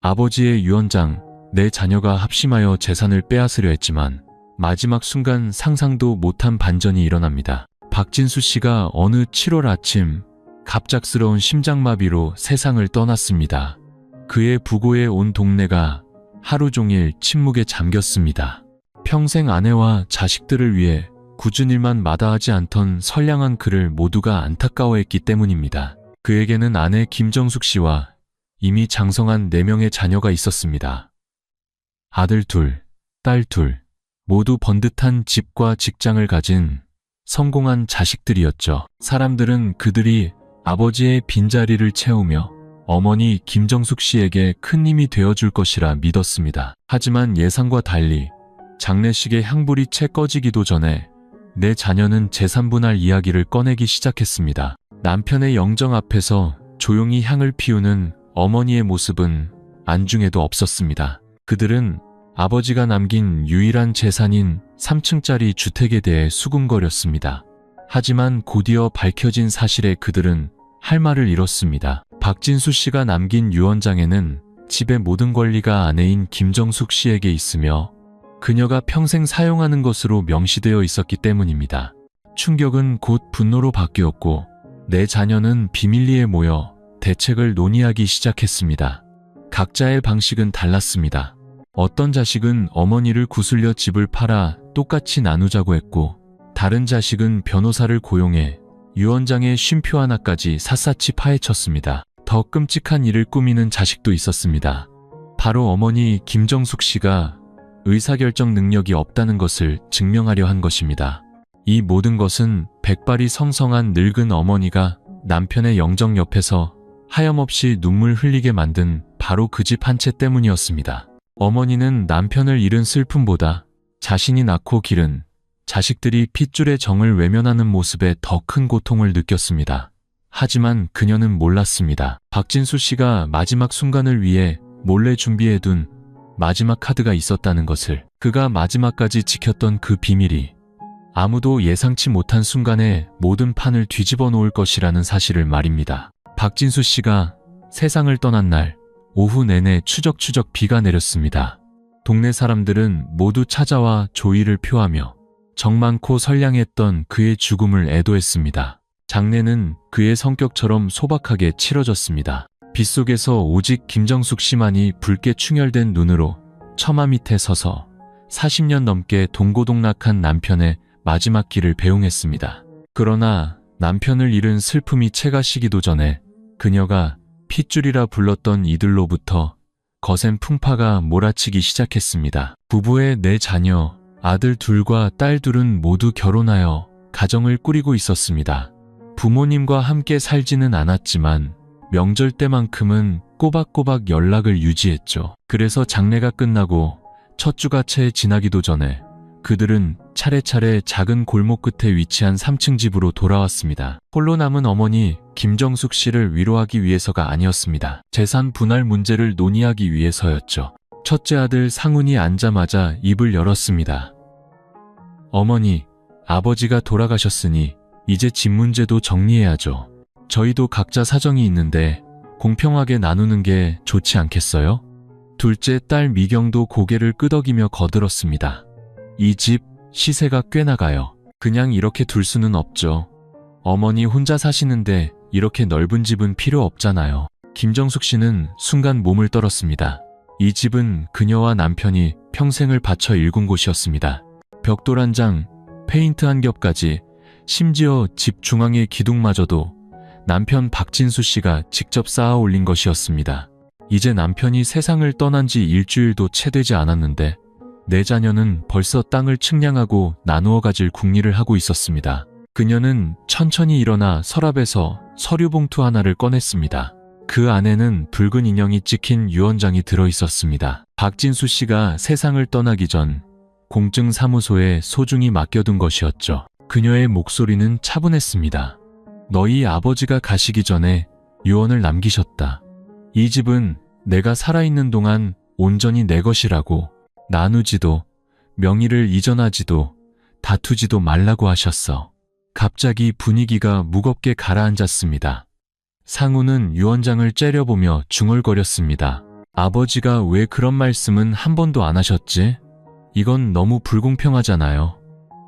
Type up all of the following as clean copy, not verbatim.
아버지의 유언장, 내 자녀가 합심하여 재산을 빼앗으려 했지만 마지막 순간 상상도 못한 반전이 일어납니다. 박진수 씨가 어느 7월 아침 갑작스러운 심장마비로 세상을 떠났습니다. 그의 부고에 온 동네가 하루 종일 침묵에 잠겼습니다. 평생 아내와 자식들을 위해 굳은 일만 마다하지 않던 선량한 그를 모두가 안타까워했기 때문입니다. 그에게는 아내 김정숙 씨와 이미 장성한 4명의 자녀가 있었습니다. 아들 2, 딸 2, 모두 번듯한 집과 직장을 가진 성공한 자식들이었죠. 사람들은 그들이 아버지의 빈자리를 채우며 어머니 김정숙 씨에게 큰 힘이 되어줄 것이라 믿었습니다. 하지만 예상과 달리 장례식의 향불이 채 꺼지기도 전에 내 자녀는 재산분할 이야기를 꺼내기 시작했습니다. 남편의 영정 앞에서 조용히 향을 피우는 어머니의 모습은 안중에도 없었습니다. 그들은 아버지가 남긴 유일한 재산인 3층짜리 주택에 대해 수군거렸습니다. 하지만 곧이어 밝혀진 사실에 그들은 할 말을 잃었습니다. 박진수 씨가 남긴 유언장에는 집의 모든 권리가 아내인 김정숙 씨에게 있으며 그녀가 평생 사용하는 것으로 명시되어 있었기 때문입니다. 충격은 곧 분노로 바뀌었고 내 자녀는 비밀리에 모여 대책을 논의하기 시작했습니다. 각자의 방식은 달랐습니다. 어떤 자식은 어머니를 구슬려 집을 팔아 똑같이 나누자고 했고 다른 자식은 변호사를 고용해 유언장의 쉼표 하나까지 샅샅이 파헤쳤습니다. 더 끔찍한 일을 꾸미는 자식도 있었습니다. 바로 어머니 김정숙 씨가 의사결정 능력이 없다는 것을 증명하려 한 것입니다. 이 모든 것은 백발이 성성한 늙은 어머니가 남편의 영정 옆에서 하염없이 눈물 흘리게 만든 바로 그 집 한 채 때문이었습니다. 어머니는 남편을 잃은 슬픔보다 자신이 낳고 기른 자식들이 핏줄의 정을 외면하는 모습에 더 큰 고통을 느꼈습니다. 하지만 그녀는 몰랐습니다. 박진수 씨가 마지막 순간을 위해 몰래 준비해둔 마지막 카드가 있었다는 것을. 그가 마지막까지 지켰던 그 비밀이 아무도 예상치 못한 순간에 모든 판을 뒤집어 놓을 것이라는 사실을 말입니다. 박진수 씨가 세상을 떠난 날 오후 내내 추적추적 비가 내렸습니다. 동네 사람들은 모두 찾아와 조의를 표하며 정 많고 선량했던 그의 죽음을 애도했습니다. 장례는 그의 성격처럼 소박하게 치러졌습니다. 빗속에서 오직 김정숙 씨만이 붉게 충혈된 눈으로 처마 밑에 서서 40년 넘게 동고동락한 남편의 마지막 길을 배웅했습니다. 그러나 남편을 잃은 슬픔이 채가 시기도 전에 그녀가 핏줄이라 불렀던 이들로부터 거센 풍파가 몰아치기 시작했습니다. 부부의 4자녀, 아들 2과 딸 2은 모두 결혼하여 가정을 꾸리고 있었습니다. 부모님과 함께 살지는 않았지만 명절 때만큼은 꼬박꼬박 연락을 유지했죠. 그래서 장례가 끝나고 첫 주가 채 지나기도 전에 그들은 차례차례 작은 골목 끝에 위치한 3층 집으로 돌아왔습니다. 홀로 남은 어머니 김정숙 씨를 위로하기 위해서가 아니었습니다. 재산 분할 문제를 논의하기 위해서였죠. 첫째 아들 상훈이 앉자마자 입을 열었습니다. 어머니, 아버지가 돌아가셨으니 이제 집 문제도 정리해야죠. 저희도 각자 사정이 있는데 공평하게 나누는 게 좋지 않겠어요? 둘째 딸 미경도 고개를 끄덕이며 거들었습니다. 이 집 시세가 꽤 나가요. 그냥 이렇게 둘 수는 없죠. 어머니 혼자 사시는데 이렇게 넓은 집은 필요 없잖아요. 김정숙 씨는 순간 몸을 떨었습니다. 이 집은 그녀와 남편이 평생을 바쳐 일군 곳이었습니다. 벽돌 한 장, 페인트 한 겹까지, 심지어 집 중앙의 기둥마저도 남편 박진수 씨가 직접 쌓아 올린 것이었습니다. 이제 남편이 세상을 떠난 지 일주일도 채 되지 않았는데 4자녀는 벌써 땅을 측량하고 나누어 가질 궁리를 하고 있었습니다. 그녀는 천천히 일어나 서랍에서 서류 봉투 하나를 꺼냈습니다. 그 안에는 붉은 인형이 찍힌 유언장이 들어있었습니다. 박진수 씨가 세상을 떠나기 전 공증사무소에 소중히 맡겨둔 것이었죠. 그녀의 목소리는 차분했습니다. 너희 아버지가 가시기 전에 유언을 남기셨다. 이 집은 내가 살아있는 동안 온전히 내 것이라고. 나누지도, 명의를 이전하지도, 다투지도 말라고 하셨어. 갑자기 분위기가 무겁게 가라앉았습니다. 상우는 유언장을 째려보며 중얼거렸습니다. 아버지가 왜 그런 말씀은 한 번도 안 하셨지? 이건 너무 불공평하잖아요.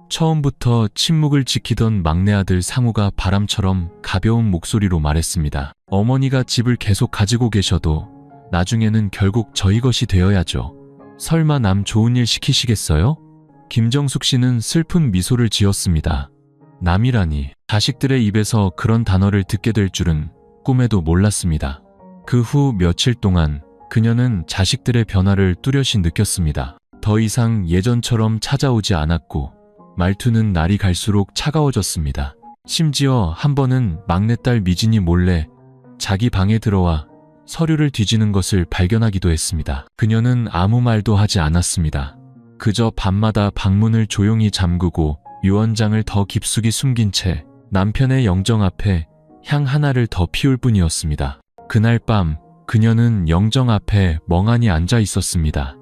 처음부터 침묵을 지키던 막내 아들 상우가 바람처럼 가벼운 목소리로 말했습니다. 어머니가 집을 계속 가지고 계셔도 나중에는 결국 저희 것이 되어야죠. 설마 남 좋은 일 시키시겠어요? 김정숙 씨는 슬픈 미소를 지었습니다. 남이라니, 자식들의 입에서 그런 단어를 듣게 될 줄은 꿈에도 몰랐습니다. 그 후 며칠 동안 그녀는 자식들의 변화를 뚜렷이 느꼈습니다. 더 이상 예전처럼 찾아오지 않았고 말투는 날이 갈수록 차가워졌습니다. 심지어 한 번은 막내딸 미진이 몰래 자기 방에 들어와 서류를 뒤지는 것을 발견하기도 했습니다. 그녀는 아무 말도 하지 않았습니다. 그저 밤마다 방문을 조용히 잠그고 유언장을 더 깊숙이 숨긴 채 남편의 영정 앞에 향 하나를 더 피울 뿐이었습니다. 그날 밤 그녀는 영정 앞에 멍하니 앉아 있었습니다.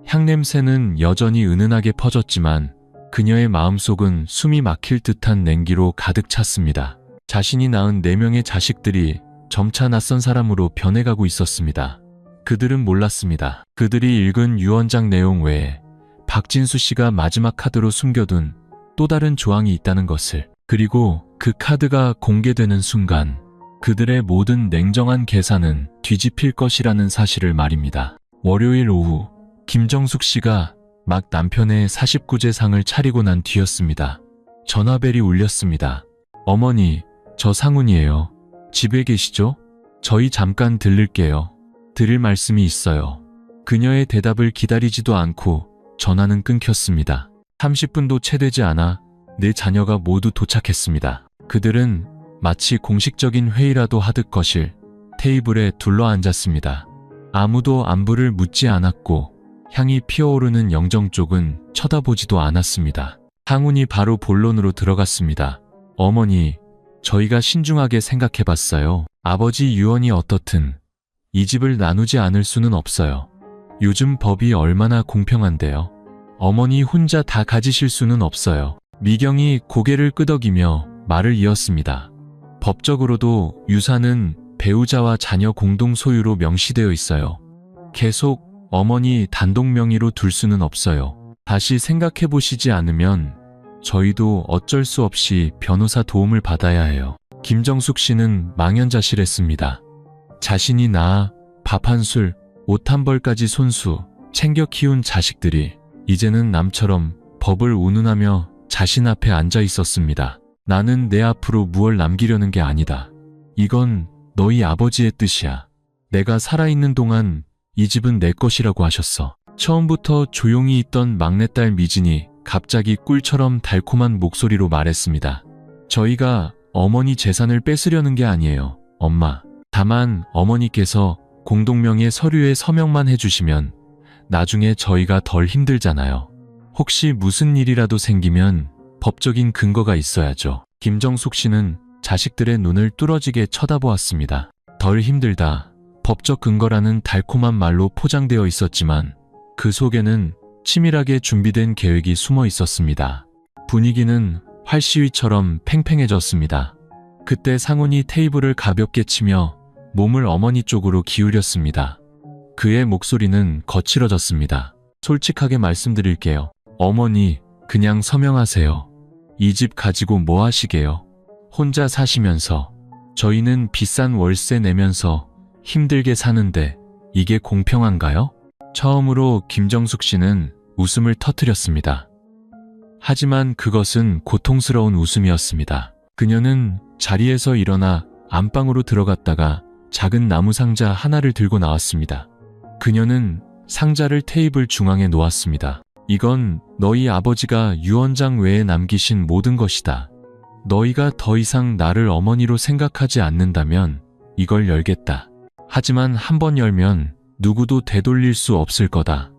향냄새는 여전히 은은하게 퍼졌지만 그녀의 마음속은 숨이 막힐 듯한 냉기로 가득 찼습니다. 자신이 낳은 4명의 자식들이 점차 낯선 사람으로 변해가고 있었습니다. 그들은 몰랐습니다. 그들이 읽은 유언장 내용 외에 박진수 씨가 마지막 카드로 숨겨둔 또 다른 조항이 있다는 것을. 그리고 그 카드가 공개되는 순간 그들의 모든 냉정한 계산은 뒤집힐 것이라는 사실을 말입니다. 월요일 오후 김정숙 씨가 막 남편의 49제 상을 차리고 난 뒤였습니다. 전화벨이 울렸습니다. 어머니, 저 상훈이에요. 집에 계시죠? 저희 잠깐 들를게요. 드릴 말씀이 있어요. 그녀의 대답을 기다리지도 않고 전화는 끊겼습니다. 30분도 채 되지 않아 내 자녀가 모두 도착했습니다. 그들은 마치 공식적인 회의라도 하듯 거실 테이블에 둘러앉았습니다. 아무도 안부를 묻지 않았고 향이 피어오르는 영정 쪽은 쳐다보지도 않았습니다. 상훈이 바로 본론으로 들어갔습니다. 어머니, 저희가 신중하게 생각해봤어요. 아버지 유언이 어떻든 이 집을 나누지 않을 수는 없어요. 요즘 법이 얼마나 공평한데요. 어머니 혼자 다 가지실 수는 없어요. 미경이 고개를 끄덕이며 말을 이었습니다. 법적으로도 유산은 배우자와 자녀 공동 소유로 명시되어 있어요. 계속 어머니 단독 명의로 둘 수는 없어요. 다시 생각해 보시지 않으면 저희도 어쩔 수 없이 변호사 도움을 받아야 해요. 김정숙 씨는 망연자실했습니다. 자신이 낳아 밥 한 술, 옷 한 벌까지 손수 챙겨 키운 자식들이 이제는 남처럼 법을 운운하며 자신 앞에 앉아 있었습니다. 나는 내 앞으로 무얼 남기려는 게 아니다. 이건 너희 아버지의 뜻이야. 내가 살아있는 동안 이 집은 내 것이라고 하셨어. 처음부터 조용히 있던 막내딸 미진이 갑자기 꿀처럼 달콤한 목소리로 말했습니다. 저희가 어머니 재산을 뺏으려는 게 아니에요, 엄마. 다만 어머니께서 공동명의 서류에 서명만 해주시면 나중에 저희가 덜 힘들잖아요. 혹시 무슨 일이라도 생기면 법적인 근거가 있어야죠. 김정숙 씨는 자식들의 눈을 뚫어지게 쳐다보았습니다. 덜 힘들다. 법적 근거라는 달콤한 말로 포장되어 있었지만 그 속에는 치밀하게 준비된 계획이 숨어 있었습니다. 분위기는 활시위처럼 팽팽해졌습니다. 그때 상훈이 테이블을 가볍게 치며 몸을 어머니 쪽으로 기울였습니다. 그의 목소리는 거칠어졌습니다. 솔직하게 말씀드릴게요. 어머니, 그냥 서명하세요. 이 집 가지고 뭐 하시게요? 혼자 사시면서 저희는 비싼 월세 내면서 힘들게 사는데 이게 공평한가요? 처음으로 김정숙 씨는 웃음을 터뜨렸습니다. 하지만 그것은 고통스러운 웃음이었습니다. 그녀는 자리에서 일어나 안방으로 들어갔다가 작은 나무 상자 하나를 들고 나왔습니다. 그녀는 상자를 테이블 중앙에 놓았습니다. 이건 너희 아버지가 유언장 외에 남기신 모든 것이다. 너희가 더 이상 나를 어머니로 생각하지 않는다면 이걸 열겠다. 하지만 한 번 열면 누구도 되돌릴 수 없을 거다.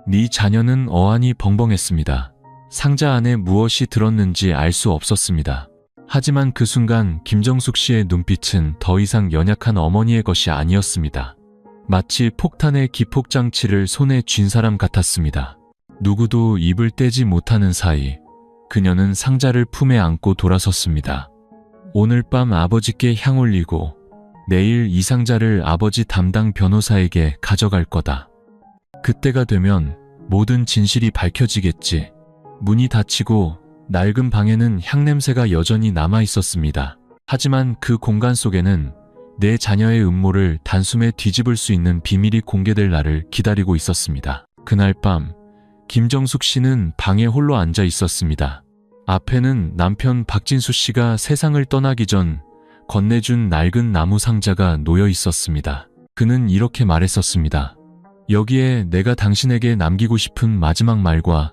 네 자녀는 어안이 벙벙했습니다. 상자 안에 무엇이 들었는지 알 수 없었습니다. 하지만 그 순간 김정숙 씨의 눈빛은 더 이상 연약한 어머니의 것이 아니었습니다. 마치 폭탄의 기폭장치를 손에 쥔 사람 같았습니다. 누구도 입을 떼지 못하는 사이 그녀는 상자를 품에 안고 돌아섰습니다. 오늘 밤 아버지께 향 올리고 내일 이 상자를 아버지 담당 변호사에게 가져갈 거다. 그때가 되면 모든 진실이 밝혀지겠지. 문이 닫히고 낡은 방에는 향냄새가 여전히 남아 있었습니다. 하지만 그 공간 속에는 내 자녀의 음모를 단숨에 뒤집을 수 있는 비밀이 공개될 날을 기다리고 있었습니다. 그날 밤 김정숙 씨는 방에 홀로 앉아 있었습니다. 앞에는 남편 박진수 씨가 세상을 떠나기 전 건네준 낡은 나무 상자가 놓여 있었습니다. 그는 이렇게 말했었습니다. 여기에 내가 당신에게 남기고 싶은 마지막 말과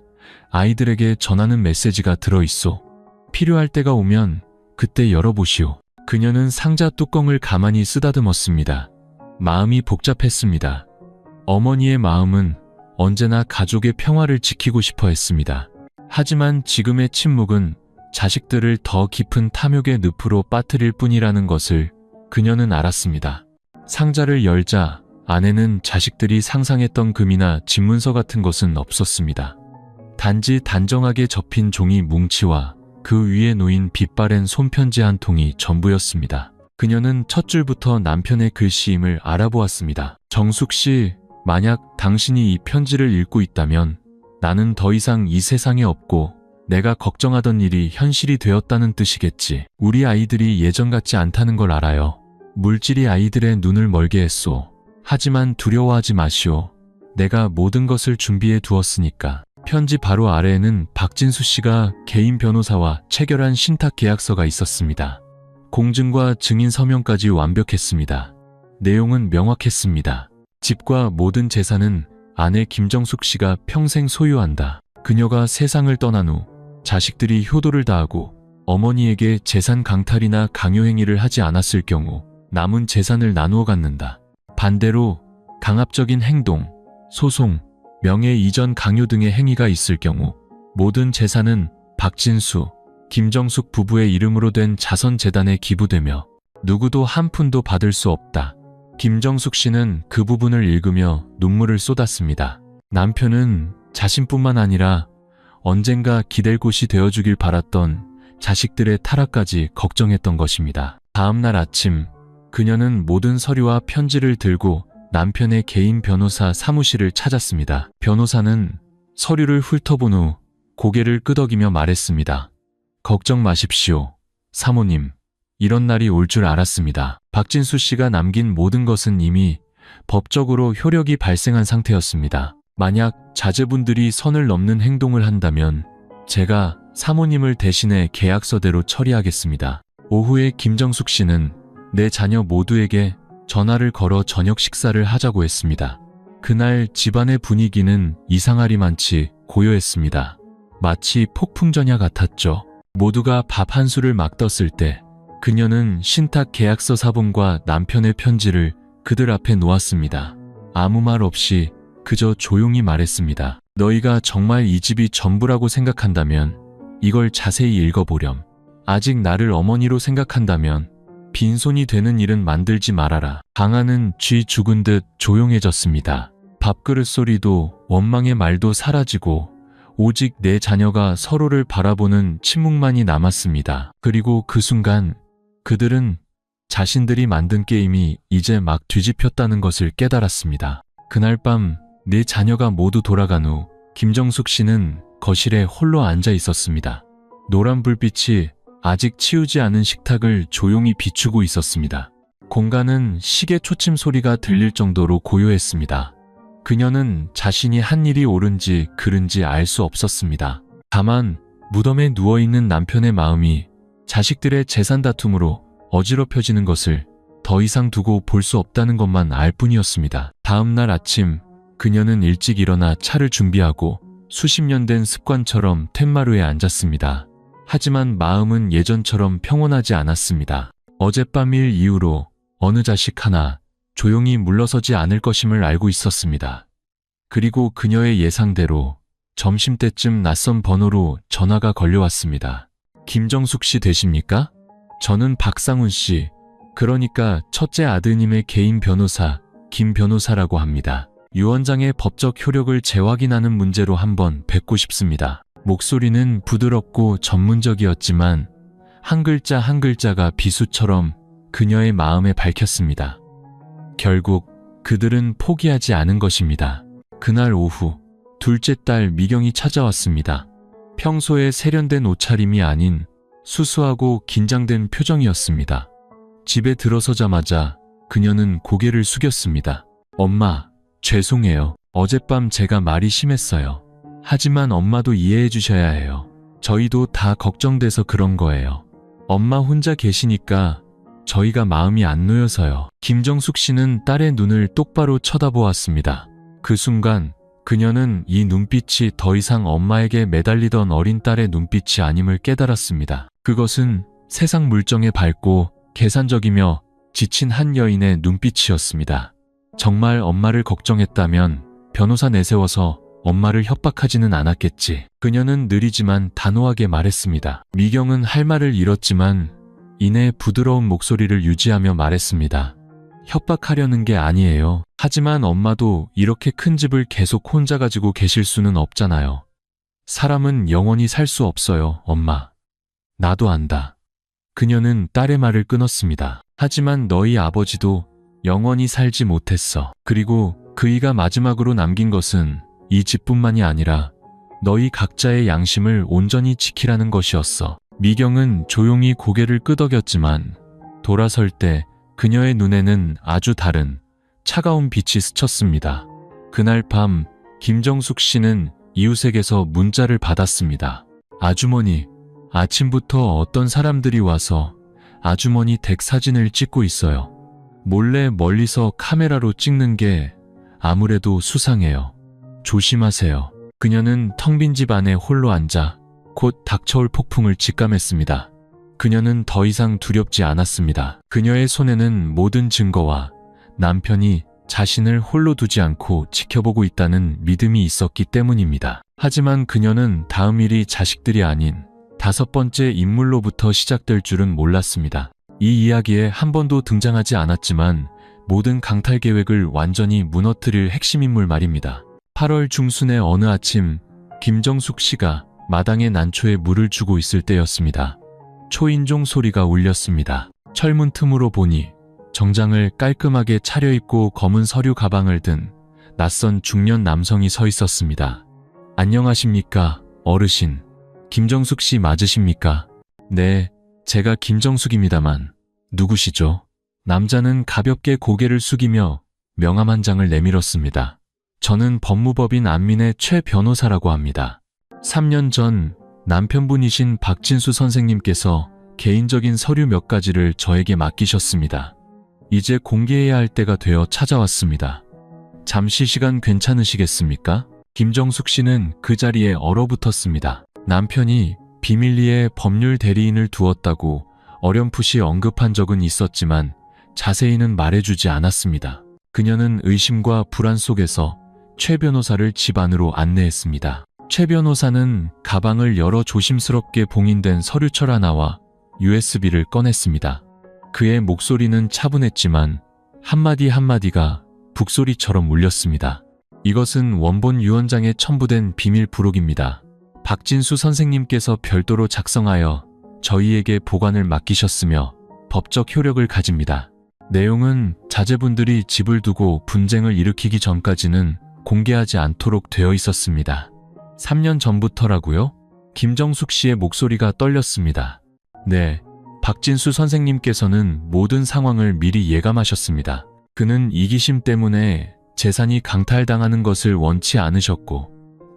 아이들에게 전하는 메시지가 들어있소. 필요할 때가 오면 그때 열어보시오. 그녀는 상자 뚜껑을 가만히 쓰다듬었습니다. 마음이 복잡했습니다. 어머니의 마음은 언제나 가족의 평화를 지키고 싶어 했습니다. 하지만 지금의 침묵은 자식들을 더 깊은 탐욕의 늪으로 빠뜨릴 뿐이라는 것을 그녀는 알았습니다. 상자를 열자 안에는 자식들이 상상했던 금이나 집문서 같은 것은 없었습니다. 단지 단정하게 접힌 종이 뭉치와 그 위에 놓인 빛바랜 손편지 한 통이 전부였습니다. 그녀는 첫 줄부터 남편의 글씨임을 알아보았습니다. 정숙 씨, 만약 당신이 이 편지를 읽고 있다면 나는 더 이상 이 세상에 없고 내가 걱정하던 일이 현실이 되었다는 뜻이겠지. 우리 아이들이 예전 같지 않다는 걸 알아요. 물질이 아이들의 눈을 멀게 했소. 하지만 두려워하지 마시오. 내가 모든 것을 준비해 두었으니까. 편지 바로 아래에는 박진수 씨가 개인 변호사와 체결한 신탁 계약서가 있었습니다. 공증과 증인 서명까지 완벽했습니다. 내용은 명확했습니다. 집과 모든 재산은 아내 김정숙 씨가 평생 소유한다. 그녀가 세상을 떠난 후 자식들이 효도를 다하고 어머니에게 재산 강탈이나 강요행위를 하지 않았을 경우 남은 재산을 나누어 갖는다. 반대로 강압적인 행동, 소송, 명예 이전 강요 등의 행위가 있을 경우 모든 재산은 박진수, 김정숙 부부의 이름으로 된 자선재단에 기부되며 누구도 한 푼도 받을 수 없다. 김정숙 씨는 그 부분을 읽으며 눈물을 쏟았습니다. 남편은 자신뿐만 아니라 언젠가 기댈 곳이 되어주길 바랐던 자식들의 타락까지 걱정했던 것입니다. 다음 날 아침 그녀는 모든 서류와 편지를 들고 남편의 개인 변호사 사무실을 찾았습니다. 변호사는 서류를 훑어본 후 고개를 끄덕이며 말했습니다. 걱정 마십시오. 사모님, 이런 날이 올 줄 알았습니다. 박진수 씨가 남긴 모든 것은 이미 법적으로 효력이 발생한 상태였습니다. 만약 자제분들이 선을 넘는 행동을 한다면 제가 사모님을 대신해 계약서대로 처리하겠습니다. 오후에 김정숙 씨는 내 자녀 모두에게 전화를 걸어 저녁 식사를 하자고 했습니다. 그날 집안의 분위기는 이상하리만치 고요했습니다. 마치 폭풍전야 같았죠. 모두가 밥 한 술을 막 떴을 때 그녀는 신탁 계약서 사본과 남편의 편지를 그들 앞에 놓았습니다. 아무 말 없이 그저 조용히 말했습니다. 너희가 정말 이 집이 전부라고 생각한다면 이걸 자세히 읽어보렴. 아직 나를 어머니로 생각한다면 빈손이 되는 일은 만들지 말아라. 방 안은 쥐 죽은 듯 조용해졌습니다. 밥그릇 소리도 원망의 말도 사라지고 오직 내 자녀가 서로를 바라보는 침묵만이 남았습니다. 그리고 그 순간 그들은 자신들이 만든 게임이 이제 막 뒤집혔다는 것을 깨달았습니다. 그날 밤 내 자녀가 모두 돌아간 후 김정숙 씨는 거실에 홀로 앉아 있었습니다. 노란 불빛이 아직 치우지 않은 식탁을 조용히 비추고 있었습니다. 공간은 시계 초침 소리가 들릴 정도로 고요했습니다. 그녀는 자신이 한 일이 옳은지 그른지 알 수 없었습니다. 다만 무덤에 누워있는 남편의 마음이 자식들의 재산 다툼으로 어지럽혀지는 것을 더 이상 두고 볼 수 없다는 것만 알 뿐이었습니다. 다음 날 아침 그녀는 일찍 일어나 차를 준비하고 수십 년 된 습관처럼 텐마루에 앉았습니다. 하지만 마음은 예전처럼 평온하지 않았습니다. 어젯밤 일 이후로 어느 자식 하나 조용히 물러서지 않을 것임을 알고 있었습니다. 그리고 그녀의 예상대로 점심때쯤 낯선 번호로 전화가 걸려왔습니다. 김정숙 씨 되십니까? 저는 박상훈 씨, 그러니까 첫째 아드님의 개인 변호사 김 변호사라고 합니다. 유 원장의 법적 효력을 재확인하는 문제로 한번 뵙고 싶습니다. 목소리는 부드럽고 전문적이었지만 한 글자 한 글자가 비수처럼 그녀의 마음에 밝혔습니다. 결국 그들은 포기하지 않은 것입니다. 그날 오후 둘째 딸 미경이 찾아왔습니다. 평소에 세련된 옷차림이 아닌 수수하고 긴장된 표정이었습니다. 집에 들어서자마자 그녀는 고개를 숙였습니다. 엄마, 죄송해요. 어젯밤 제가 말이 심했어요. 하지만 엄마도 이해해 주셔야 해요. 저희도 다 걱정돼서 그런 거예요. 엄마 혼자 계시니까 저희가 마음이 안 놓여서요. 김정숙 씨는 딸의 눈을 똑바로 쳐다보았습니다. 그 순간 그녀는 이 눈빛이 더 이상 엄마에게 매달리던 어린 딸의 눈빛이 아님을 깨달았습니다. 그것은 세상 물정에 밝고 계산적이며 지친 한 여인의 눈빛이었습니다. 정말 엄마를 걱정했다면 변호사 내세워서 엄마를 협박하지는 않았겠지. 그녀는 느리지만 단호하게 말했습니다. 미경은 할 말을 잃었지만 이내 부드러운 목소리를 유지하며 말했습니다. 협박하려는 게 아니에요. 하지만 엄마도 이렇게 큰 집을 계속 혼자 가지고 계실 수는 없잖아요. 사람은 영원히 살 수 없어요, 엄마. 나도 안다. 그녀는 딸의 말을 끊었습니다. 하지만 너희 아버지도 영원히 살지 못했어. 그리고 그이가 마지막으로 남긴 것은 이 집뿐만이 아니라 너희 각자의 양심을 온전히 지키라는 것이었어. 미경은 조용히 고개를 끄덕였지만 돌아설 때 그녀의 눈에는 아주 다른 차가운 빛이 스쳤습니다. 그날 밤 김정숙 씨는 이웃에게서 문자를 받았습니다. 아주머니, 아침부터 어떤 사람들이 와서 아주머니 댁 사진을 찍고 있어요. 몰래 멀리서 카메라로 찍는 게 아무래도 수상해요. 조심하세요. 그녀는 텅 빈 집 안에 홀로 앉아 곧 닥쳐올 폭풍을 직감했습니다. 그녀는 더 이상 두렵지 않았습니다. 그녀의 손에는 모든 증거와 남편이 자신을 홀로 두지 않고 지켜보고 있다는 믿음이 있었기 때문입니다. 하지만 그녀는 다음 일이 자식들이 아닌 5번째 인물로부터 시작될 줄은 몰랐습니다. 이 이야기에 한 번도 등장하지 않았지만 모든 강탈 계획을 완전히 무너뜨릴 핵심 인물 말입니다. 8월 중순의 어느 아침 김정숙 씨가 마당에 난초에 물을 주고 있을 때였습니다. 초인종 소리가 울렸습니다. 철문 틈으로 보니 정장을 깔끔하게 차려입고 검은 서류 가방을 든 낯선 중년 남성이 서 있었습니다. 안녕하십니까, 어르신. 김정숙 씨 맞으십니까? 네, 제가 김정숙입니다만 누구시죠? 남자는 가볍게 고개를 숙이며 명함 한 장을 내밀었습니다. 저는 법무법인 안민의 최 변호사라고 합니다. 3년 전 남편분이신 박진수 선생님께서 개인적인 서류 몇 가지를 저에게 맡기셨습니다. 이제 공개해야 할 때가 되어 찾아왔습니다. 잠시 시간 괜찮으시겠습니까? 김정숙 씨는 그 자리에 얼어붙었습니다. 남편이 비밀리에 법률 대리인을 두었다고 어렴풋이 언급한 적은 있었지만 자세히는 말해주지 않았습니다. 그녀는 의심과 불안 속에서 최 변호사를 집 안으로 안내했습니다. 최 변호사는 가방을 열어 조심스럽게 봉인된 서류철 하나와 USB를 꺼냈습니다. 그의 목소리는 차분했지만 한마디 한마디가 북소리처럼 울렸습니다. 이것은 원본 유언장에 첨부된 비밀 부록입니다. 박진수 선생님께서 별도로 작성하여 저희에게 보관을 맡기셨으며 법적 효력을 가집니다. 내용은 자제분들이 집을 두고 분쟁을 일으키기 전까지는 공개하지 않도록 되어 있었습니다. 3년 전부터라고요? 김정숙 씨의 목소리가 떨렸습니다. 네, 박진수 선생님께서는 모든 상황을 미리 예감하셨습니다. 그는 이기심 때문에 재산이 강탈당하는 것을 원치 않으셨고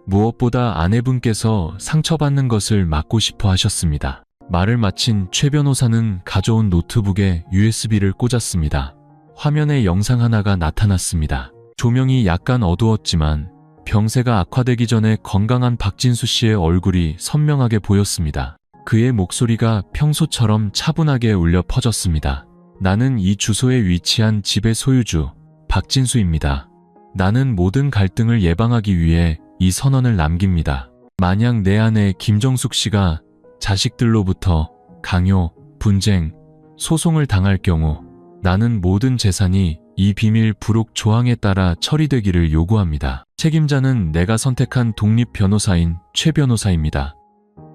무엇보다 아내분께서 상처받는 것을 막고 싶어 하셨습니다. 말을 마친 최 변호사는 가져온 노트북에 USB를 꽂았습니다. 화면에 영상 하나가 나타났습니다. 조명이 약간 어두웠지만 병세가 악화되기 전에 건강한 박진수 씨의 얼굴이 선명하게 보였습니다. 그의 목소리가 평소처럼 차분하게 울려 퍼졌습니다. 나는 이 주소에 위치한 집의 소유주 박진수입니다. 나는 모든 갈등을 예방하기 위해 이 선언을 남깁니다. 만약 내 아내 김정숙 씨가 자식들로부터 강요, 분쟁, 소송을 당할 경우 나는 모든 재산이 이 비밀 부록 조항에 따라 처리되기를 요구합니다. 책임자는 내가 선택한 독립 변호사인 최 변호사입니다.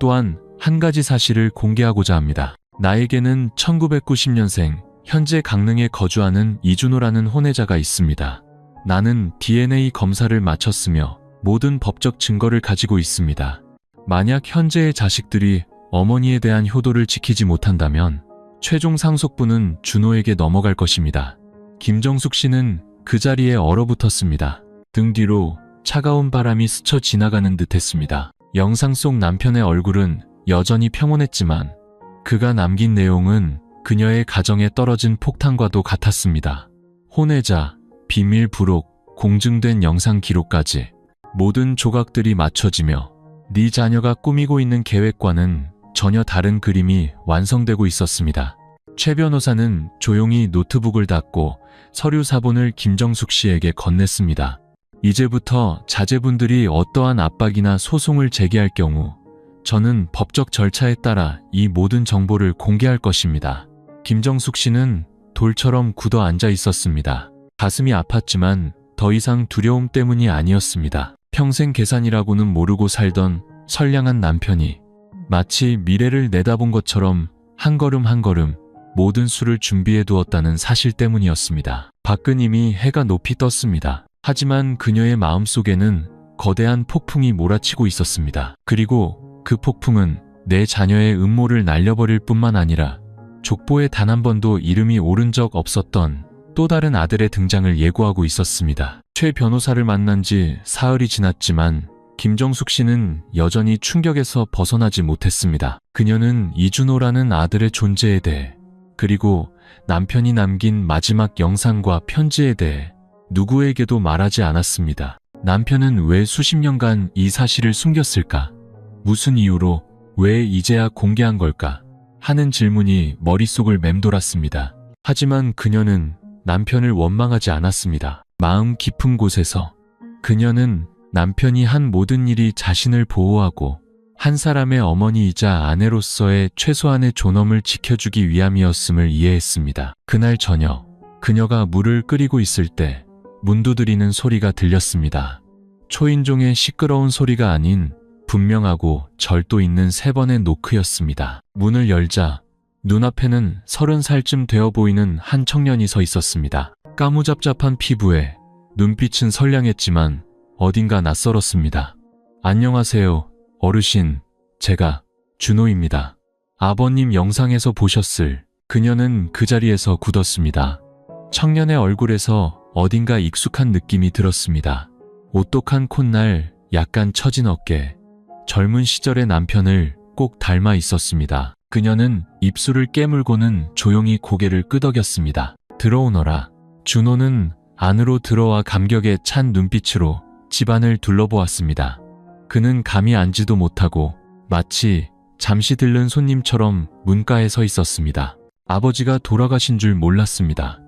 또한 한 가지 사실을 공개하고자 합니다. 나에게는 1990년생 현재 강릉에 거주하는 이준호라는 혼외자가 있습니다. 나는 DNA 검사를 마쳤으며 모든 법적 증거를 가지고 있습니다. 만약 현재의 자식들이 어머니에 대한 효도를 지키지 못한다면 최종 상속분은 준호에게 넘어갈 것입니다. 김정숙 씨는 그 자리에 얼어붙었습니다. 등 뒤로 차가운 바람이 스쳐 지나가는 듯했습니다. 영상 속 남편의 얼굴은 여전히 평온했지만 그가 남긴 내용은 그녀의 가정에 떨어진 폭탄과도 같았습니다. 혼외자, 비밀 부록, 공증된 영상 기록까지 모든 조각들이 맞춰지며 네 자녀가 꾸미고 있는 계획과는 전혀 다른 그림이 완성되고 있었습니다. 최 변호사는 조용히 노트북을 닫고 서류 사본을 김정숙 씨에게 건넸습니다. 이제부터 자제분들이 어떠한 압박이나 소송을 제기할 경우 저는 법적 절차에 따라 이 모든 정보를 공개할 것입니다. 김정숙 씨는 돌처럼 굳어 앉아 있었습니다. 가슴이 아팠지만 더 이상 두려움 때문이 아니었습니다. 평생 계산이라고는 모르고 살던 선량한 남편이 마치 미래를 내다본 것처럼 한 걸음 한 걸음 모든 수를 준비해 두었다는 사실 때문이었습니다. 밖은 이미 해가 높이 떴습니다. 하지만 그녀의 마음속에는 거대한 폭풍이 몰아치고 있었습니다. 그리고 그 폭풍은 내 자녀의 음모를 날려버릴 뿐만 아니라 족보에 단 한 번도 이름이 오른 적 없었던 또 다른 아들의 등장을 예고하고 있었습니다. 최 변호사를 만난 지 사흘이 지났지만 김정숙 씨는 여전히 충격에서 벗어나지 못했습니다. 그녀는 이준호라는 아들의 존재에 대해 그리고 남편이 남긴 마지막 영상과 편지에 대해 누구에게도 말하지 않았습니다. 남편은 왜 수십 년간 이 사실을 숨겼을까? 무슨 이유로 왜 이제야 공개한 걸까? 하는 질문이 머릿속을 맴돌았습니다. 하지만 그녀는 남편을 원망하지 않았습니다. 마음 깊은 곳에서 그녀는 남편이 한 모든 일이 자신을 보호하고 한 사람의 어머니이자 아내로서의 최소한의 존엄을 지켜주기 위함이었음을 이해했습니다. 그날 저녁 그녀가 물을 끓이고 있을 때 문 두드리는 소리가 들렸습니다. 초인종의 시끄러운 소리가 아닌 분명하고 절도 있는 3번의 노크였습니다. 문을 열자 눈앞에는 30살쯤 되어 보이는 한 청년이 서 있었습니다. 까무잡잡한 피부에 눈빛은 선량했지만 어딘가 낯설었습니다. 안녕하세요, 어르신. 제가 준호입니다. 아버님 영상에서 보셨을. 그녀는 그 자리에서 굳었습니다. 청년의 얼굴에서 어딘가 익숙한 느낌이 들었습니다. 오똑한 콧날, 약간 처진 어깨, 젊은 시절의 남편을 꼭 닮아 있었습니다. 그녀는 입술을 깨물고는 조용히 고개를 끄덕였습니다. 들어오너라. 준호는 안으로 들어와 감격에 찬 눈빛으로 집안을 둘러보았습니다. 그는 감히 앉지도 못하고 마치 잠시 들른 손님처럼 문가에 서 있었습니다. 아버지가 돌아가신 줄 몰랐습니다.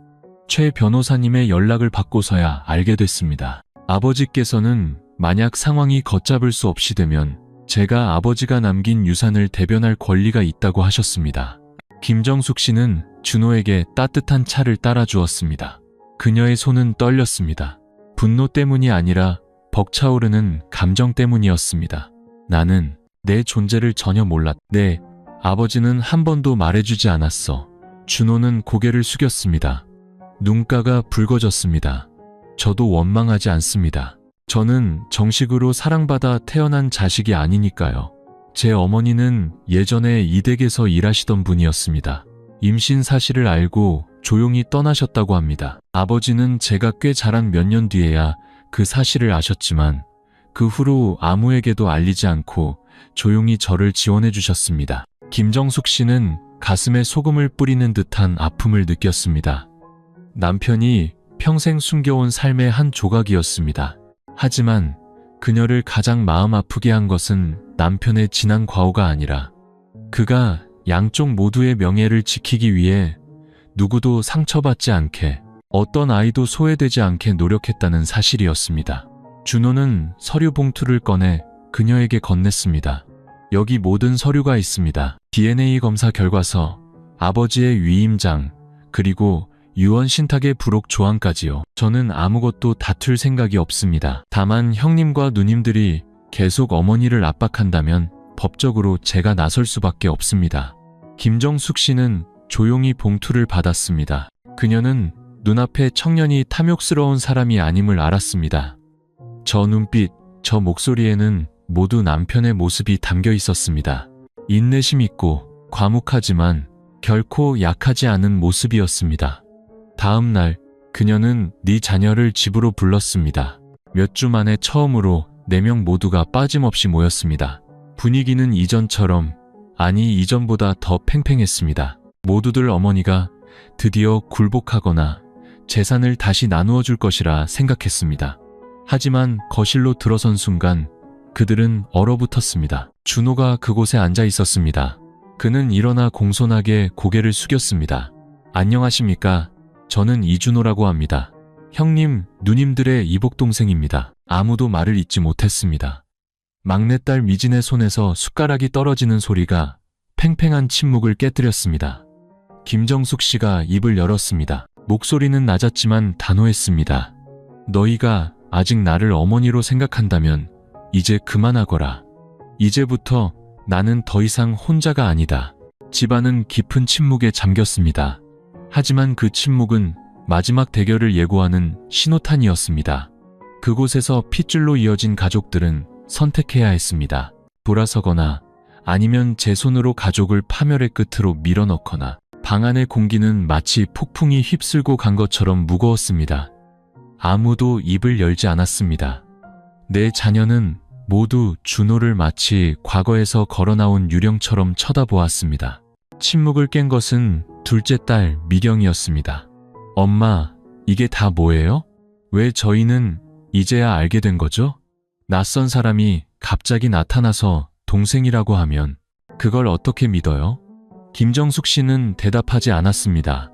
최 변호사님의 연락을 받고서야 알게 됐습니다. 아버지께서는 만약 상황이 걷잡을 수 없이 되면 제가 아버지가 남긴 유산을 대변할 권리가 있다고 하셨습니다. 김정숙 씨는 준호에게 따뜻한 차를 따라주었습니다. 그녀의 손은 떨렸습니다. 분노 때문이 아니라 벅차오르는 감정 때문이었습니다. 나는 내 존재를 전혀 몰랐. 네, 아버지는 한 번도 말해주지 않았어. 준호는 고개를 숙였습니다. 눈가가 붉어졌습니다. 저도 원망하지 않습니다. 저는 정식으로 사랑받아 태어난 자식이 아니니까요. 제 어머니는 예전에 이 댁에서 일하시던 분이었습니다. 임신 사실을 알고 조용히 떠나셨다고 합니다. 아버지는 제가 꽤 자란 몇 년 뒤에야 그 사실을 아셨지만 그 후로 아무에게도 알리지 않고 조용히 저를 지원해 주셨습니다. 김정숙 씨는 가슴에 소금을 뿌리는 듯한 아픔을 느꼈습니다. 남편이 평생 숨겨온 삶의 한 조각이었습니다. 하지만 그녀를 가장 마음 아프게 한 것은 남편의 지난 과오가 아니라 그가 양쪽 모두의 명예를 지키기 위해 누구도 상처받지 않게, 어떤 아이도 소외되지 않게 노력했다는 사실이었습니다. 준호는 서류 봉투를 꺼내 그녀에게 건넸습니다. 여기 모든 서류가 있습니다. DNA 검사 결과서, 아버지의 위임장, 그리고 유언 신탁의 부록 조항까지요. 저는 아무것도 다툴 생각이 없습니다. 다만 형님과 누님들이 계속 어머니를 압박한다면 법적으로 제가 나설 수밖에 없습니다. 김정숙 씨는 조용히 봉투를 받았습니다. 그녀는 눈앞에 청년이 탐욕스러운 사람이 아님을 알았습니다. 저 눈빛, 저 목소리에는 모두 남편의 모습이 담겨 있었습니다. 인내심 있고 과묵하지만 결코 약하지 않은 모습이었습니다. 다음 날 그녀는 네 자녀를 집으로 불렀습니다. 몇 주 만에 처음으로 4명 모두가 빠짐없이 모였습니다. 분위기는 이전처럼, 아니 이전보다 더 팽팽했습니다. 모두들 어머니가 드디어 굴복하거나 재산을 다시 나누어 줄 것이라 생각했습니다. 하지만 거실로 들어선 순간 그들은 얼어붙었습니다. 준호가 그곳에 앉아 있었습니다. 그는 일어나 공손하게 고개를 숙였습니다. 안녕하십니까? 저는 이준호라고 합니다. 형님, 누님들의 이복동생입니다. 아무도 말을 잇지 못했습니다. 막내딸 미진의 손에서 숟가락이 떨어지는 소리가 팽팽한 침묵을 깨뜨렸습니다. 김정숙 씨가 입을 열었습니다. 목소리는 낮았지만 단호했습니다. 너희가 아직 나를 어머니로 생각한다면 이제 그만하거라. 이제부터 나는 더 이상 혼자가 아니다. 집안은 깊은 침묵에 잠겼습니다. 하지만 그 침묵은 마지막 대결을 예고하는 신호탄이었습니다. 그곳에서 핏줄로 이어진 가족들은 선택해야 했습니다. 돌아서거나 아니면 제 손으로 가족을 파멸의 끝으로 밀어넣거나. 방 안의 공기는 마치 폭풍이 휩쓸고 간 것처럼 무거웠습니다. 아무도 입을 열지 않았습니다. 내 자녀는 모두 준호를 마치 과거에서 걸어나온 유령처럼 쳐다보았습니다. 침묵을 깬 것은 둘째 딸 미경이었습니다. 엄마, 이게 다 뭐예요? 왜 저희는 이제야 알게 된 거죠? 낯선 사람이 갑자기 나타나서 동생이라고 하면 그걸 어떻게 믿어요? 김정숙 씨는 대답하지 않았습니다.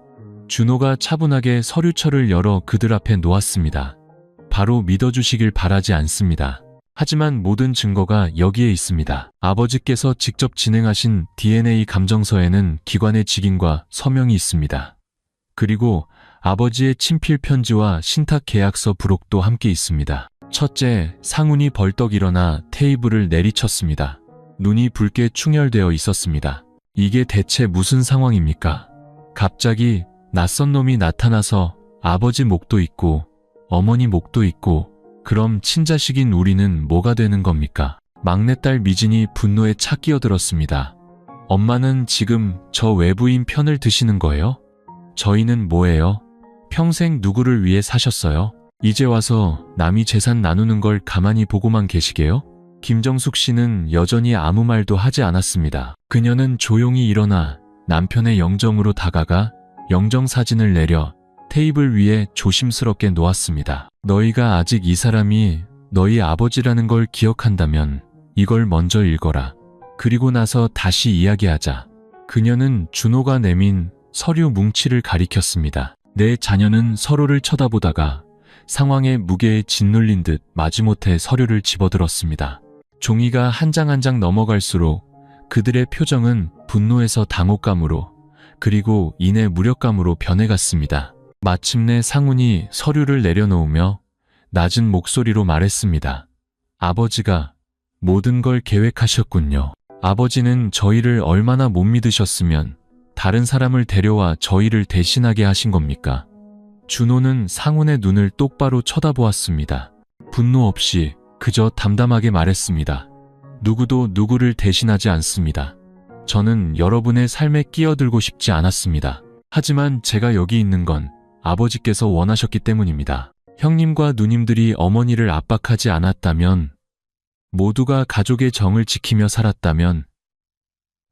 준호가 차분하게 서류철을 열어 그들 앞에 놓았습니다. 바로 믿어주시길 바라지 않습니다. 하지만 모든 증거가 여기에 있습니다. 아버지께서 직접 진행하신 DNA 감정서에는 기관의 직인과 서명이 있습니다. 그리고 아버지의 친필 편지와 신탁 계약서 부록도 함께 있습니다. 첫째, 상훈이 벌떡 일어나 테이블을 내리쳤습니다. 눈이 붉게 충혈되어 있었습니다. 이게 대체 무슨 상황입니까? 갑자기 낯선 놈이 나타나서 아버지 목도 있고 어머니 목도 있고 그럼 친자식인 우리는 뭐가 되는 겁니까? 막내딸 미진이 분노에 차 끼어들었습니다. 엄마는 지금 저 외부인 편을 드시는 거예요? 저희는 뭐예요? 평생 누구를 위해 사셨어요? 이제 와서 남이 재산 나누는 걸 가만히 보고만 계시게요? 김정숙 씨는 여전히 아무 말도 하지 않았습니다. 그녀는 조용히 일어나 남편의 영정으로 다가가 영정사진을 내려 테이블 위에 조심스럽게 놓았습니다. 너희가 아직 이 사람이 너희 아버지라는 걸 기억한다면 이걸 먼저 읽어라. 그리고 나서 다시 이야기하자. 그녀는 준호가 내민 서류 뭉치를 가리켰습니다. 내 자녀는 서로를 쳐다보다가 상황의 무게에 짓눌린 듯 마지못해 서류를 집어들었습니다. 종이가 한 장 한 장 넘어갈수록 그들의 표정은 분노에서 당혹감으로 그리고 이내 무력감으로 변해갔습니다. 마침내 상훈이 서류를 내려놓으며 낮은 목소리로 말했습니다. 아버지가 모든 걸 계획하셨군요. 아버지는 저희를 얼마나 못 믿으셨으면 다른 사람을 데려와 저희를 대신하게 하신 겁니까? 준호는 상훈의 눈을 똑바로 쳐다보았습니다. 분노 없이 그저 담담하게 말했습니다. 누구도 누구를 대신하지 않습니다. 저는 여러분의 삶에 끼어들고 싶지 않았습니다. 하지만 제가 여기 있는 건 아버지께서 원하셨기 때문입니다. 형님과 누님들이 어머니를 압박하지 않았다면, 모두가 가족의 정을 지키며 살았다면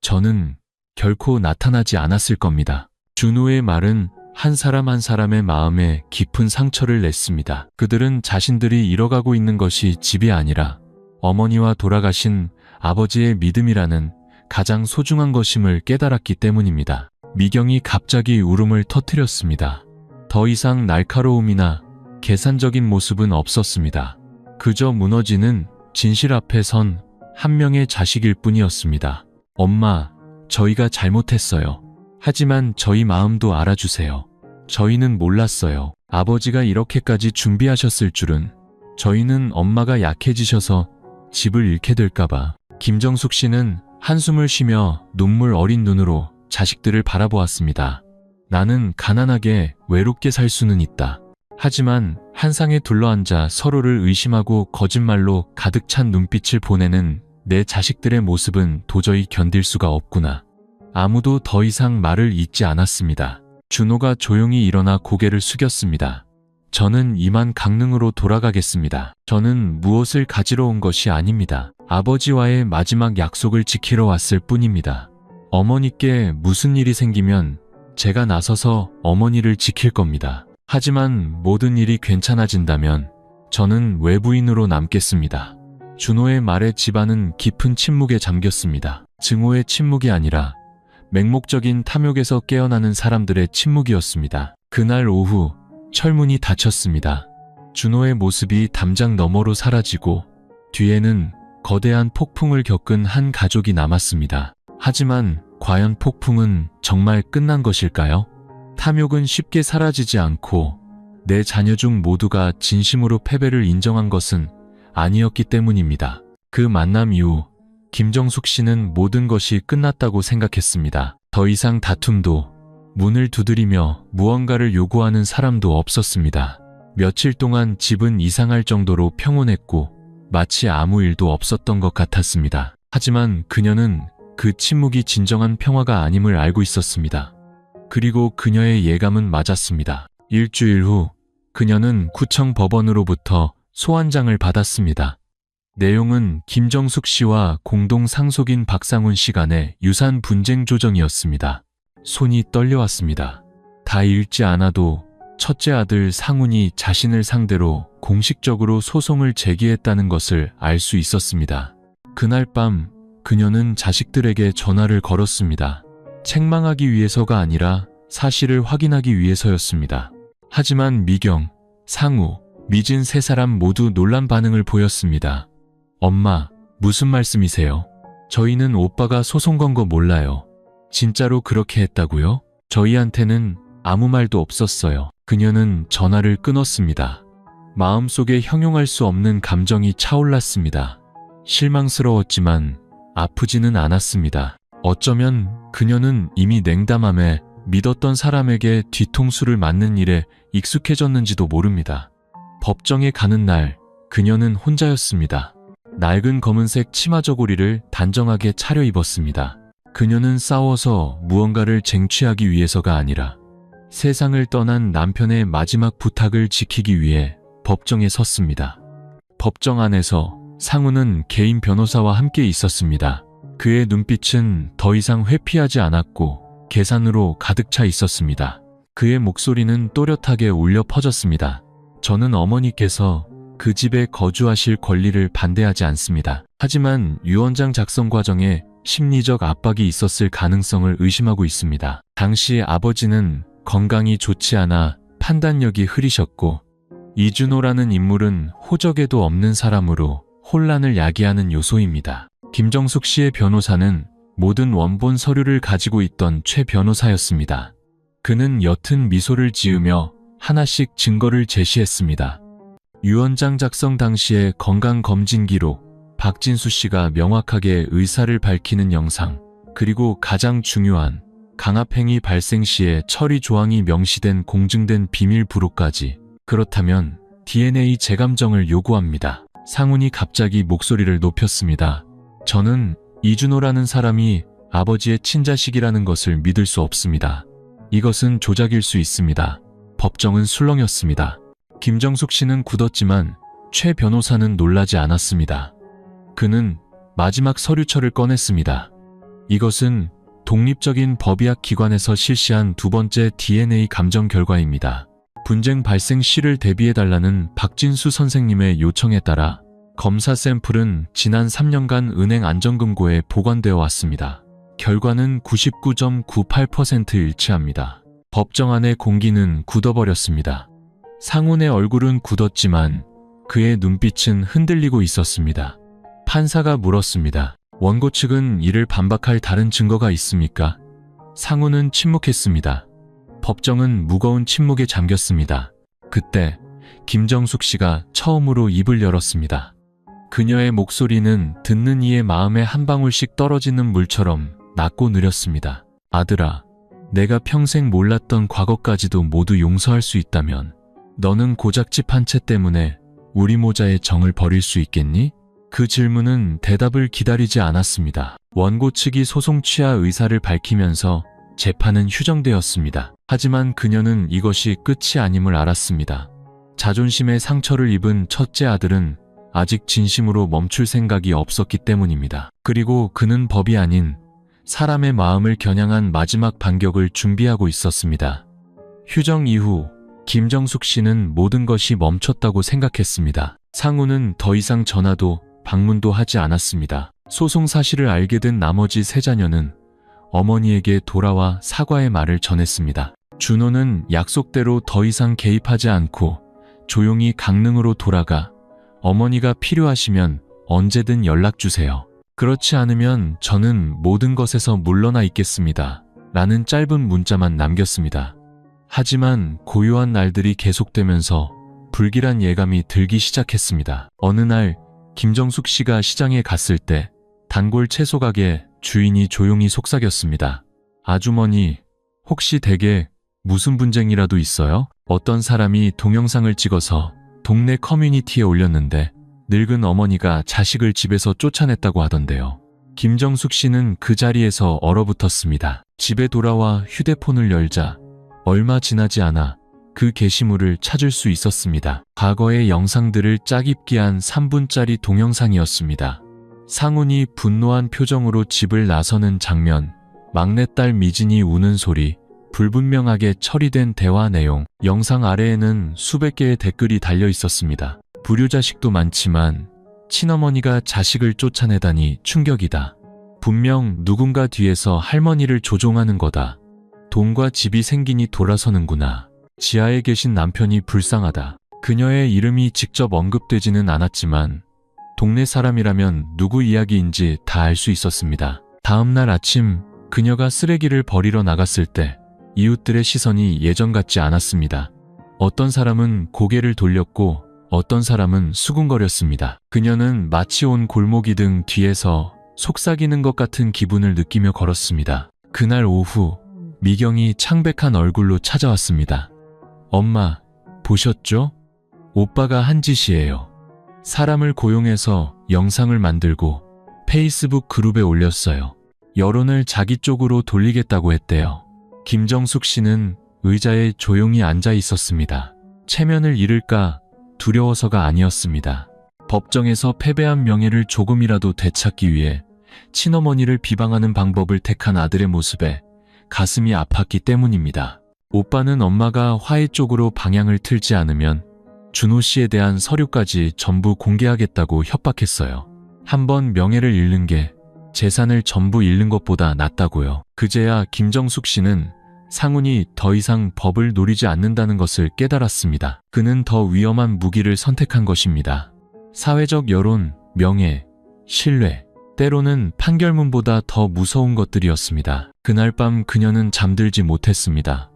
저는 결코 나타나지 않았을 겁니다. 준호의 말은 한 사람 한 사람의 마음에 깊은 상처를 냈습니다. 그들은 자신들이 잃어가고 있는 것이 집이 아니라 어머니와 돌아가신 아버지의 믿음이라는 가장 소중한 것임을 깨달았기 때문입니다. 미경이 갑자기 울음을 터뜨렸습니다. 더 이상 날카로움이나 계산적인 모습은 없었습니다. 그저 무너지는 진실 앞에 선 한 명의 자식일 뿐이었습니다. 엄마, 저희가 잘못했어요. 하지만 저희 마음도 알아주세요. 저희는 몰랐어요. 아버지가 이렇게까지 준비하셨을 줄은. 저희는 엄마가 약해지셔서 집을 잃게 될까봐. 김정숙 씨는 한숨을 쉬며 눈물 어린 눈으로 자식들을 바라보았습니다. 나는 가난하게 외롭게 살 수는 있다. 하지만 한 상에 둘러앉아 서로를 의심하고 거짓말로 가득 찬 눈빛을 보내는 내 자식들의 모습은 도저히 견딜 수가 없구나. 아무도 더 이상 말을 잇지 않았습니다. 준호가 조용히 일어나 고개를 숙였습니다. 저는 이만 강릉으로 돌아가겠습니다. 저는 무엇을 가지러 온 것이 아닙니다. 아버지와의 마지막 약속을 지키러 왔을 뿐입니다. 어머니께 무슨 일이 생기면 제가 나서서 어머니를 지킬 겁니다. 하지만 모든 일이 괜찮아진다면 저는 외부인으로 남겠습니다. 준호의 말에 집안은 깊은 침묵에 잠겼습니다. 증오의 침묵이 아니라 맹목적인 탐욕에서 깨어나는 사람들의 침묵이었습니다. 그날 오후 철문이 닫혔습니다. 준호의 모습이 담장 너머로 사라지고 뒤에는 거대한 폭풍을 겪은 한 가족이 남았습니다. 하지만 과연 폭풍은 정말 끝난 것일까요? 탐욕은 쉽게 사라지지 않고 내 자녀 중 모두가 진심으로 패배를 인정한 것은 아니었기 때문입니다. 그 만남 이후 김정숙 씨는 모든 것이 끝났다고 생각했습니다. 더 이상 다툼도 문을 두드리며 무언가를 요구하는 사람도 없었습니다. 며칠 동안 집은 이상할 정도로 평온했고 마치 아무 일도 없었던 것 같았습니다. 하지만 그녀는 그 침묵이 진정한 평화가 아님을 알고 있었습니다. 그리고 그녀의 예감은 맞았습니다. 일주일 후 그녀는 구청 법원으로부터 소환장을 받았습니다. 내용은 김정숙 씨와 공동 상속인 박상훈 씨 간의 유산 분쟁 조정이었습니다. 손이 떨려왔습니다. 다 읽지 않아도 첫째 아들 상훈이 자신을 상대로 공식적으로 소송을 제기했다는 것을 알 수 있었습니다. 그날 밤 그녀는 자식들에게 전화를 걸었습니다. 책망하기 위해서가 아니라 사실을 확인하기 위해서였습니다. 하지만 미경, 상우, 미진 세 사람 모두 놀란 반응을 보였습니다. 엄마, 무슨 말씀이세요? 저희는 오빠가 소송 건 거 몰라요. 진짜로 그렇게 했다고요? 저희한테는 아무 말도 없었어요. 그녀는 전화를 끊었습니다. 마음속에 형용할 수 없는 감정이 차올랐습니다. 실망스러웠지만 아프지는 않았습니다. 어쩌면 그녀는 이미 냉담함에 믿었던 사람에게 뒤통수를 맞는 일에 익숙해졌는지도 모릅니다. 법정에 가는 날, 그녀는 혼자였습니다. 낡은 검은색 치마 저고리를 단정하게 차려입었습니다. 그녀는 싸워서 무언가를 쟁취하기 위해서가 아니라 세상을 떠난 남편의 마지막 부탁을 지키기 위해 법정에 섰습니다. 법정 안에서 상우는 개인 변호사와 함께 있었습니다. 그의 눈빛은 더 이상 회피하지 않았고 계산으로 가득 차 있었습니다. 그의 목소리는 또렷하게 울려 퍼졌습니다. 저는 어머니께서 그 집에 거주하실 권리를 반대하지 않습니다. 하지만 유언장 작성 과정에 심리적 압박이 있었을 가능성을 의심하고 있습니다. 당시 아버지는 건강이 좋지 않아 판단력이 흐리셨고 이준호라는 인물은 호적에도 없는 사람으로 혼란을 야기하는 요소입니다. 김정숙 씨의 변호사는 모든 원본 서류를 가지고 있던 최 변호사였습니다. 그는 옅은 미소를 지으며 하나씩 증거를 제시했습니다. 유언장 작성 당시의 건강검진 기록, 박진수 씨가 명확하게 의사를 밝히는 영상, 그리고 가장 중요한 강압행위 발생 시에 처리 조항이 명시된 공증된 비밀 부록까지. 그렇다면 DNA 재감정을 요구합니다. 상훈이 갑자기 목소리를 높였습니다. 저는 이준호라는 사람이 아버지의 친자식이라는 것을 믿을 수 없습니다. 이것은 조작일 수 있습니다. 법정은 술렁였습니다. 김정숙 씨는 굳었지만 최 변호사는 놀라지 않았습니다. 그는 마지막 서류철을 꺼냈습니다. 이것은 독립적인 법의학 기관에서 실시한 두 번째 DNA 감정 결과입니다. 분쟁 발생 시를 대비해달라는 박진수 선생님의 요청에 따라 검사 샘플은 지난 3년간 은행 안전금고에 보관되어 왔습니다. 결과는 99.98% 일치합니다. 법정 안의 공기는 굳어버렸습니다. 상훈의 얼굴은 굳었지만 그의 눈빛은 흔들리고 있었습니다. 판사가 물었습니다. 원고 측은 이를 반박할 다른 증거가 있습니까? 상훈은 침묵했습니다. 법정은 무거운 침묵에 잠겼습니다. 그때 김정숙 씨가 처음으로 입을 열었습니다. 그녀의 목소리는 듣는 이의 마음에 한 방울씩 떨어지는 물처럼 낮고 느렸습니다. 아들아, 내가 평생 몰랐던 과거까지도 모두 용서할 수 있다면 너는 고작집 한 채 때문에 우리 모자의 정을 버릴 수 있겠니? 그 질문은 대답을 기다리지 않았습니다. 원고 측이 소송 취하 의사를 밝히면서 재판은 휴정되었습니다. 하지만 그녀는 이것이 끝이 아님을 알았습니다. 자존심에 상처를 입은 첫째 아들은 아직 진심으로 멈출 생각이 없었기 때문입니다. 그리고 그는 법이 아닌 사람의 마음을 겨냥한 마지막 반격을 준비하고 있었습니다. 휴정 이후 김정숙 씨는 모든 것이 멈췄다고 생각했습니다. 상우는 더 이상 전화도 방문도 하지 않았습니다. 소송 사실을 알게 된 나머지 세 자녀는 어머니에게 돌아와 사과의 말을 전했습니다. 준호는 약속대로 더 이상 개입하지 않고 조용히 강릉으로 돌아가 어머니가 필요하시면 언제든 연락주세요. 그렇지 않으면 저는 모든 것에서 물러나 있겠습니다. 라는 짧은 문자만 남겼습니다. 하지만 고요한 날들이 계속되면서 불길한 예감이 들기 시작했습니다. 어느 날 김정숙 씨가 시장에 갔을 때 단골 채소 가게 주인이 조용히 속삭였습니다. 아주머니, 혹시 댁에 무슨 분쟁이라도 있어요? 어떤 사람이 동영상을 찍어서 동네 커뮤니티에 올렸는데 늙은 어머니가 자식을 집에서 쫓아냈다고 하던데요. 김정숙 씨는 그 자리에서 얼어붙었습니다. 집에 돌아와 휴대폰을 열자 얼마 지나지 않아 그 게시물을 찾을 수 있었습니다. 과거의 영상들을 짜깁기한 3분짜리 동영상이었습니다. 상훈이 분노한 표정으로 집을 나서는 장면, 막내딸 미진이 우는 소리, 불분명하게 처리된 대화 내용, 영상 아래에는 수백 개의 댓글이 달려 있었습니다. 불효자식도 많지만 친어머니가 자식을 쫓아내다니 충격이다. 분명 누군가 뒤에서 할머니를 조종하는 거다. 돈과 집이 생기니 돌아서는구나. 지하에 계신 남편이 불쌍하다. 그녀의 이름이 직접 언급되지는 않았지만 동네 사람이라면 누구 이야기인지 다 알 수 있었습니다. 다음 날 아침 그녀가 쓰레기를 버리러 나갔을 때 이웃들의 시선이 예전 같지 않았습니다. 어떤 사람은 고개를 돌렸고 어떤 사람은 수군거렸습니다. 그녀는 마치 온 골목이 등 뒤에서 속삭이는 것 같은 기분을 느끼며 걸었습니다. 그날 오후 미경이 창백한 얼굴로 찾아왔습니다. 엄마, 보셨죠? 오빠가 한 짓이에요. 사람을 고용해서 영상을 만들고 페이스북 그룹에 올렸어요. 여론을 자기 쪽으로 돌리겠다고 했대요. 김정숙 씨는 의자에 조용히 앉아 있었습니다. 체면을 잃을까 두려워서가 아니었습니다. 법정에서 패배한 명예를 조금이라도 되찾기 위해 친어머니를 비방하는 방법을 택한 아들의 모습에 가슴이 아팠기 때문입니다. 오빠는 엄마가 화해 쪽으로 방향을 틀지 않으면 준호 씨에 대한 서류까지 전부 공개하겠다고 협박했어요. 한번 명예를 잃는 게 재산을 전부 잃는 것보다 낫다고요. 그제야 김정숙 씨는 상훈이 더 이상 법을 노리지 않는다는 것을 깨달았습니다. 그는 더 위험한 무기를 선택한 것입니다. 사회적 여론, 명예, 신뢰, 때로는 판결문보다 더 무서운 것들이었습니다. 그날 밤 그녀는 잠들지 못했습니다.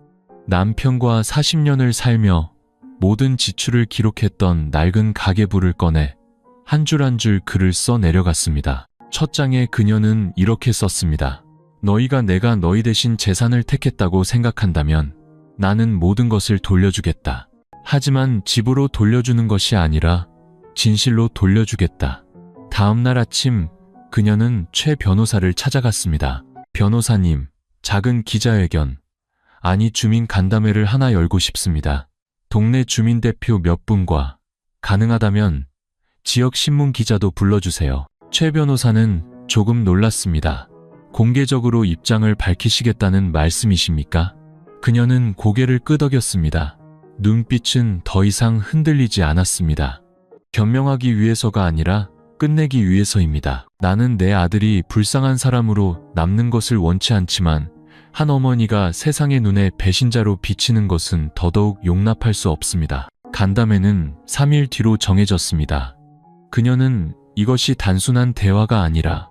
남편과 40년을 살며 모든 지출을 기록했던 낡은 가계부를 꺼내 한 줄 한 줄 글을 써 내려갔습니다. 첫 장에 그녀는 이렇게 썼습니다. 너희가 내가 너희 대신 재산을 택했다고 생각한다면 나는 모든 것을 돌려주겠다. 하지만 집으로 돌려주는 것이 아니라 진실로 돌려주겠다. 다음 날 아침 그녀는 최 변호사를 찾아갔습니다. 변호사님, 작은 기자회견, 아니 주민 간담회를 하나 열고 싶습니다. 동네 주민대표 몇 분과 가능하다면 지역 신문 기자도 불러주세요. 최 변호사는 조금 놀랐습니다. 공개적으로 입장을 밝히시겠다는 말씀이십니까? 그녀는 고개를 끄덕였습니다. 눈빛은 더 이상 흔들리지 않았습니다. 변명하기 위해서가 아니라 끝내기 위해서입니다. 나는 내 아들이 불쌍한 사람으로 남는 것을 원치 않지만 한 어머니가 세상의 눈에 배신자로 비치는 것은 더더욱 용납할 수 없습니다. 간담회는 3일 뒤로 정해졌습니다. 그녀는 이것이 단순한 대화가 아니라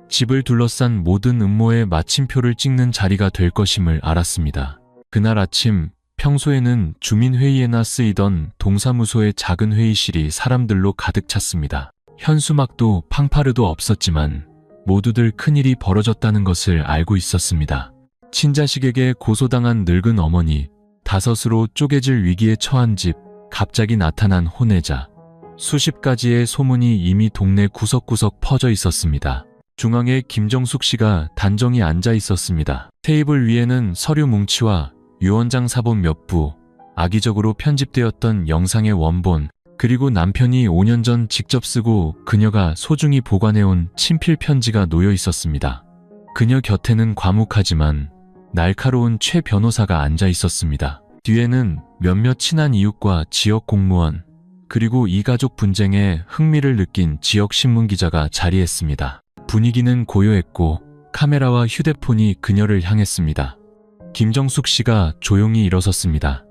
집을 둘러싼 모든 음모의 마침표를 찍는 자리가 될 것임을 알았습니다. 그날 아침 평소에는 주민회의에나 쓰이던 동사무소의 작은 회의실이 사람들로 가득 찼습니다. 현수막도 팡파르도 없었지만 모두들 큰일이 벌어졌다는 것을 알고 있었습니다. 친자식에게 고소당한 늙은 어머니, 다섯으로 쪼개질 위기에 처한 집, 갑자기 나타난 혼외자. 수십 가지의 소문이 이미 동네 구석구석 퍼져 있었습니다. 중앙에 김정숙 씨가 단정히 앉아 있었습니다. 테이블 위에는 서류 뭉치와 유언장 사본 몇 부, 악의적으로 편집되었던 영상의 원본, 그리고 남편이 5년 전 직접 쓰고 그녀가 소중히 보관해온 친필 편지가 놓여 있었습니다. 그녀 곁에는 과묵하지만 날카로운 최 변호사가 앉아 있었습니다. 뒤에는 몇몇 친한 이웃과 지역 공무원, 그리고 이 가족 분쟁에 흥미를 느낀 지역 신문 기자가 자리했습니다. 분위기는 고요했고 카메라와 휴대폰이 그녀를 향했습니다. 김정숙 씨가 조용히 일어섰습니다.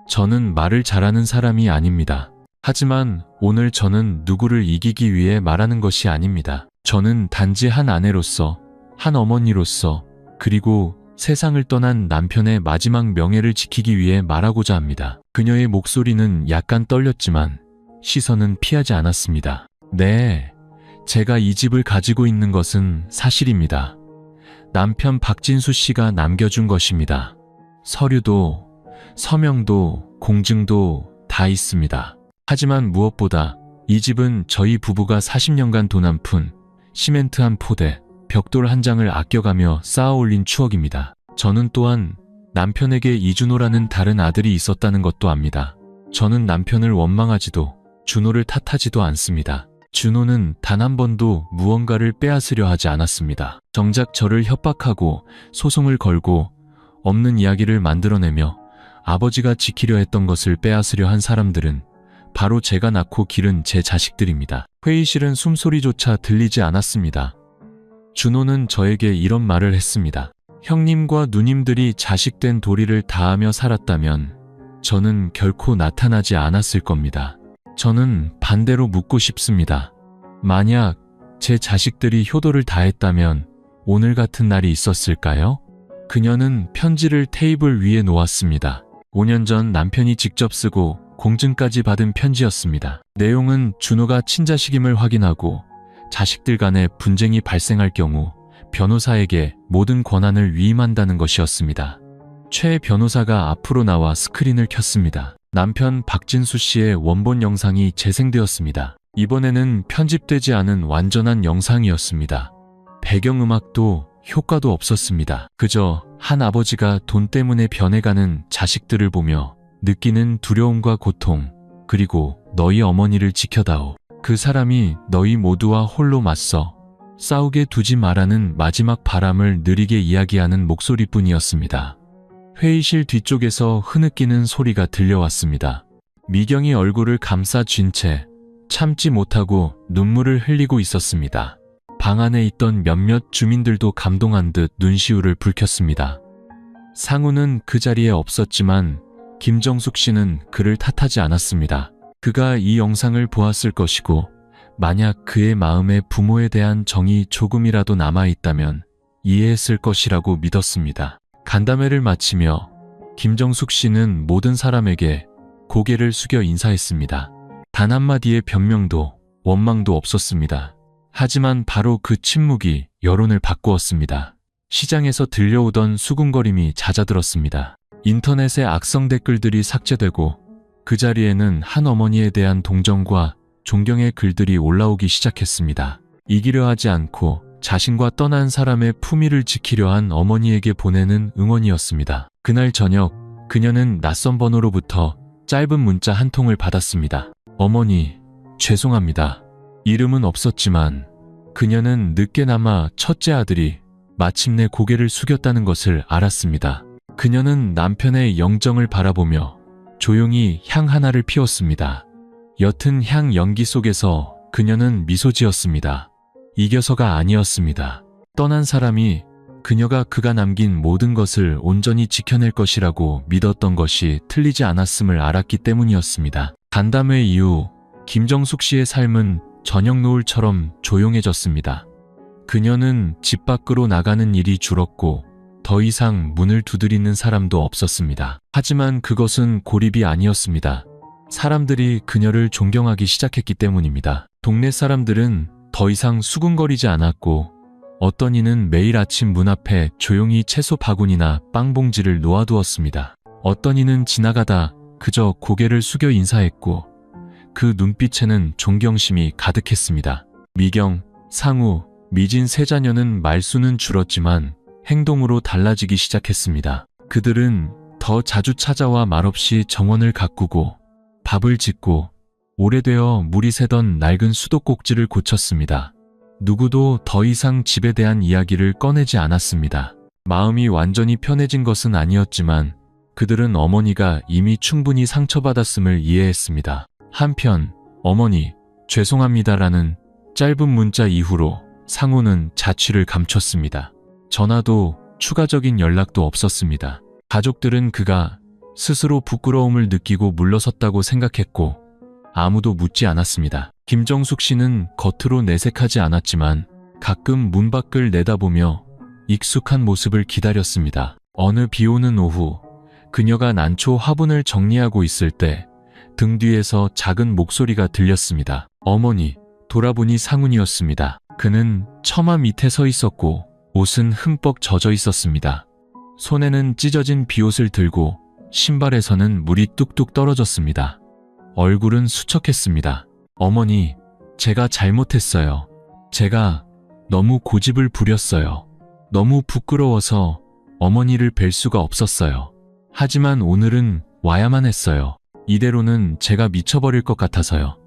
저는 말을 잘하는 사람이 아닙니다. 하지만 오늘 저는 누구를 이기기 위해 말하는 것이 아닙니다. 저는 단지 한 아내로서, 한 어머니로서, 그리고 세상을 떠난 남편의 마지막 명예를 지키기 위해 말하고자 합니다. 그녀의 목소리는 약간 떨렸지만 시선은 피하지 않았습니다. 네, 제가 이 집을 가지고 있는 것은 사실입니다. 남편 박진수 씨가 남겨준 것입니다. 서류도, 서명도, 공증도 다 있습니다. 하지만 무엇보다 이 집은 저희 부부가 40년간 돈 한 푼, 시멘트 한 포대, 벽돌 한 장을 아껴가며 쌓아 올린 추억입니다. 저는 또한 남편에게 이준호라는 다른 아들이 있었다는 것도 압니다. 저는 남편을 원망하지도 준호를 탓하지도 않습니다. 준호는 단 한 번도 무언가를 빼앗으려 하지 않았습니다. 정작 저를 협박하고 소송을 걸고 없는 이야기를 만들어내며 아버지가 지키려 했던 것을 빼앗으려 한 사람들은 바로 제가 낳고 기른 제 자식들입니다. 회의실은 숨소리조차 들리지 않았습니다. 준호는 저에게 이런 말을 했습니다. 형님과 누님들이 자식된 도리를 다하며 살았다면 저는 결코 나타나지 않았을 겁니다. 저는 반대로 묻고 싶습니다. 만약 제 자식들이 효도를 다했다면 오늘 같은 날이 있었을까요? 그녀는 편지를 테이블 위에 놓았습니다. 5년 전 남편이 직접 쓰고 공증까지 받은 편지였습니다. 내용은 준호가 친자식임을 확인하고 자식들 간에 분쟁이 발생할 경우 변호사에게 모든 권한을 위임한다는 것이었습니다. 최 변호사가 앞으로 나와 스크린을 켰습니다. 남편 박진수 씨의 원본 영상이 재생되었습니다. 이번에는 편집되지 않은 완전한 영상이었습니다. 배경음악도 효과도 없었습니다. 그저 한 아버지가 돈 때문에 변해가는 자식들을 보며 느끼는 두려움과 고통, 그리고 너희 어머니를 지켜다오. 그 사람이 너희 모두와 홀로 맞서 싸우게 두지 마라는 마지막 바람을 느리게 이야기하는 목소리뿐이었습니다. 회의실 뒤쪽에서 흐느끼는 소리가 들려왔습니다. 미경이 얼굴을 감싸 쥔 채 참지 못하고 눈물을 흘리고 있었습니다. 방 안에 있던 몇몇 주민들도 감동한 듯 눈시울을 붉혔습니다. 상우는 그 자리에 없었지만 김정숙 씨는 그를 탓하지 않았습니다. 그가 이 영상을 보았을 것이고 만약 그의 마음에 부모에 대한 정이 조금이라도 남아있다면 이해했을 것이라고 믿었습니다. 간담회를 마치며 김정숙 씨는 모든 사람에게 고개를 숙여 인사했습니다. 단 한마디의 변명도 원망도 없었습니다. 하지만 바로 그 침묵이 여론을 바꾸었습니다. 시장에서 들려오던 수군거림이 잦아들었습니다. 인터넷의 악성 댓글들이 삭제되고 그 자리에는 한 어머니에 대한 동정과 존경의 글들이 올라오기 시작했습니다. 이기려 하지 않고 자신과 떠난 사람의 품위를 지키려 한 어머니에게 보내는 응원이었습니다. 그날 저녁 그녀는 낯선 번호로부터 짧은 문자 한 통을 받았습니다. 어머니, 죄송합니다. 이름은 없었지만 그녀는 늦게나마 첫째 아들이 마침내 고개를 숙였다는 것을 알았습니다. 그녀는 남편의 영정을 바라보며 조용히 향 하나를 피웠습니다. 옅은 향 연기 속에서 그녀는 미소 지었습니다. 이겨서가 아니었습니다. 떠난 사람이 그가 남긴 모든 것을 온전히 지켜낼 것이라고 믿었던 것이 틀리지 않았음을 알았기 때문이었습니다. 간담회 이후 김정숙 씨의 삶은 저녁 노을처럼 조용해졌습니다. 그녀는 집 밖으로 나가는 일이 줄었고 더 이상 문을 두드리는 사람도 없었습니다. 하지만 그것은 고립이 아니었습니다. 사람들이 그녀를 존경하기 시작했기 때문입니다. 동네 사람들은 더 이상 수군거리지 않았고 어떤 이는 매일 아침 문 앞에 조용히 채소 바구니나 빵 봉지를 놓아두었습니다. 어떤 이는 지나가다 그저 고개를 숙여 인사했고 그 눈빛에는 존경심이 가득했습니다. 미경, 상우, 미진 세 자녀는 말수는 줄었지만 행동으로 달라지기 시작했습니다. 그들은 더 자주 찾아와 말없이 정원을 가꾸고 밥을 짓고 오래되어 물이 새던 낡은 수도꼭지를 고쳤습니다. 누구도 더 이상 집에 대한 이야기를 꺼내지 않았습니다. 마음이 완전히 편해진 것은 아니었지만 그들은 어머니가 이미 충분히 상처받았음을 이해했습니다. 한편 어머니, 죄송합니다라는 짧은 문자 이후로 상우는 자취를 감췄습니다. 전화도 추가적인 연락도 없었습니다. 가족들은 그가 스스로 부끄러움을 느끼고 물러섰다고 생각했고 아무도 묻지 않았습니다. 김정숙 씨는 겉으로 내색하지 않았지만 가끔 문 밖을 내다보며 익숙한 모습을 기다렸습니다. 어느 비오는 오후 그녀가 난초 화분을 정리하고 있을 때 등 뒤에서 작은 목소리가 들렸습니다. 어머니, 돌아보니 상훈이었습니다. 그는 처마 밑에 서 있었고 옷은 흠뻑 젖어 있었습니다. 손에는 찢어진 비옷을 들고 신발에서는 물이 뚝뚝 떨어졌습니다. 얼굴은 수척했습니다. 어머니, 제가 잘못했어요. 제가 너무 고집을 부렸어요. 너무 부끄러워서 어머니를 뵐 수가 없었어요. 하지만 오늘은 와야만 했어요. 이대로는 제가 미쳐버릴 것 같아서요.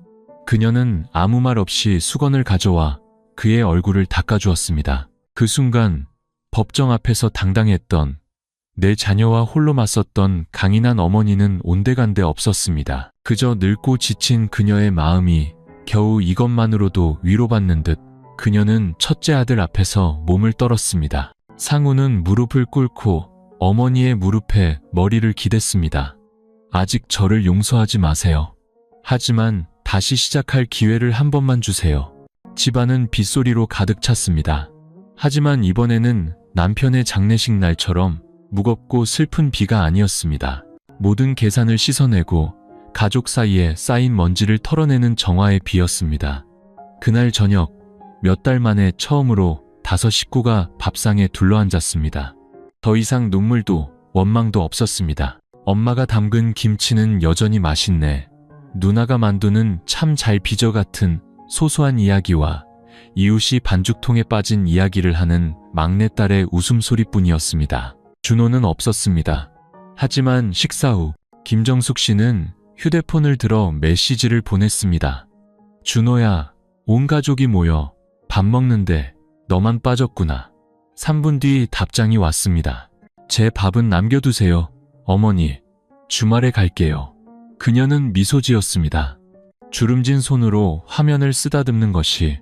그녀는 아무 말 없이 수건을 가져와 그의 얼굴을 닦아주었습니다. 그 순간 법정 앞에서 당당했던 내 자녀와 홀로 맞섰던 강인한 어머니는 온데간데 없었습니다. 그저 늙고 지친 그녀의 마음이 겨우 이것만으로도 위로받는 듯 그녀는 첫째 아들 앞에서 몸을 떨었습니다. 상우는 무릎을 꿇고 어머니의 무릎에 머리를 기댔습니다. 아직 저를 용서하지 마세요. 하지만 다시 시작할 기회를 한 번만 주세요. 집안은 빗소리로 가득 찼습니다. 하지만 이번에는 남편의 장례식 날처럼 무겁고 슬픈 비가 아니었습니다. 모든 계산을 씻어내고 가족 사이에 쌓인 먼지를 털어내는 정화의 비였습니다. 그날 저녁 몇 달 만에 처음으로 5 식구가 밥상에 둘러앉았습니다. 더 이상 눈물도 원망도 없었습니다. 엄마가 담근 김치는 여전히 맛있네. 누나가 만두는 참 잘 빚어 같은 소소한 이야기와 이웃이 반죽통에 빠진 이야기를 하는 막내딸의 웃음소리뿐이었습니다. 준호는 없었습니다. 하지만 식사 후 김정숙 씨는 휴대폰을 들어 메시지를 보냈습니다. 준호야, 온 가족이 모여 밥 먹는데 너만 빠졌구나. 3분 뒤 답장이 왔습니다. 제 밥은 남겨두세요. 어머니, 주말에 갈게요. 그녀는 미소 지었습니다. 주름진 손으로 화면을 쓰다듬는 것이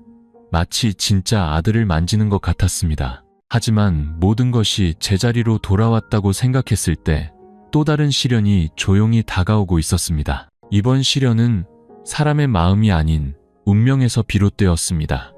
마치 진짜 아들을 만지는 것 같았습니다. 하지만 모든 것이 제자리로 돌아왔다고 생각했을 때 또 다른 시련이 조용히 다가오고 있었습니다. 이번 시련은 사람의 마음이 아닌 운명에서 비롯되었습니다.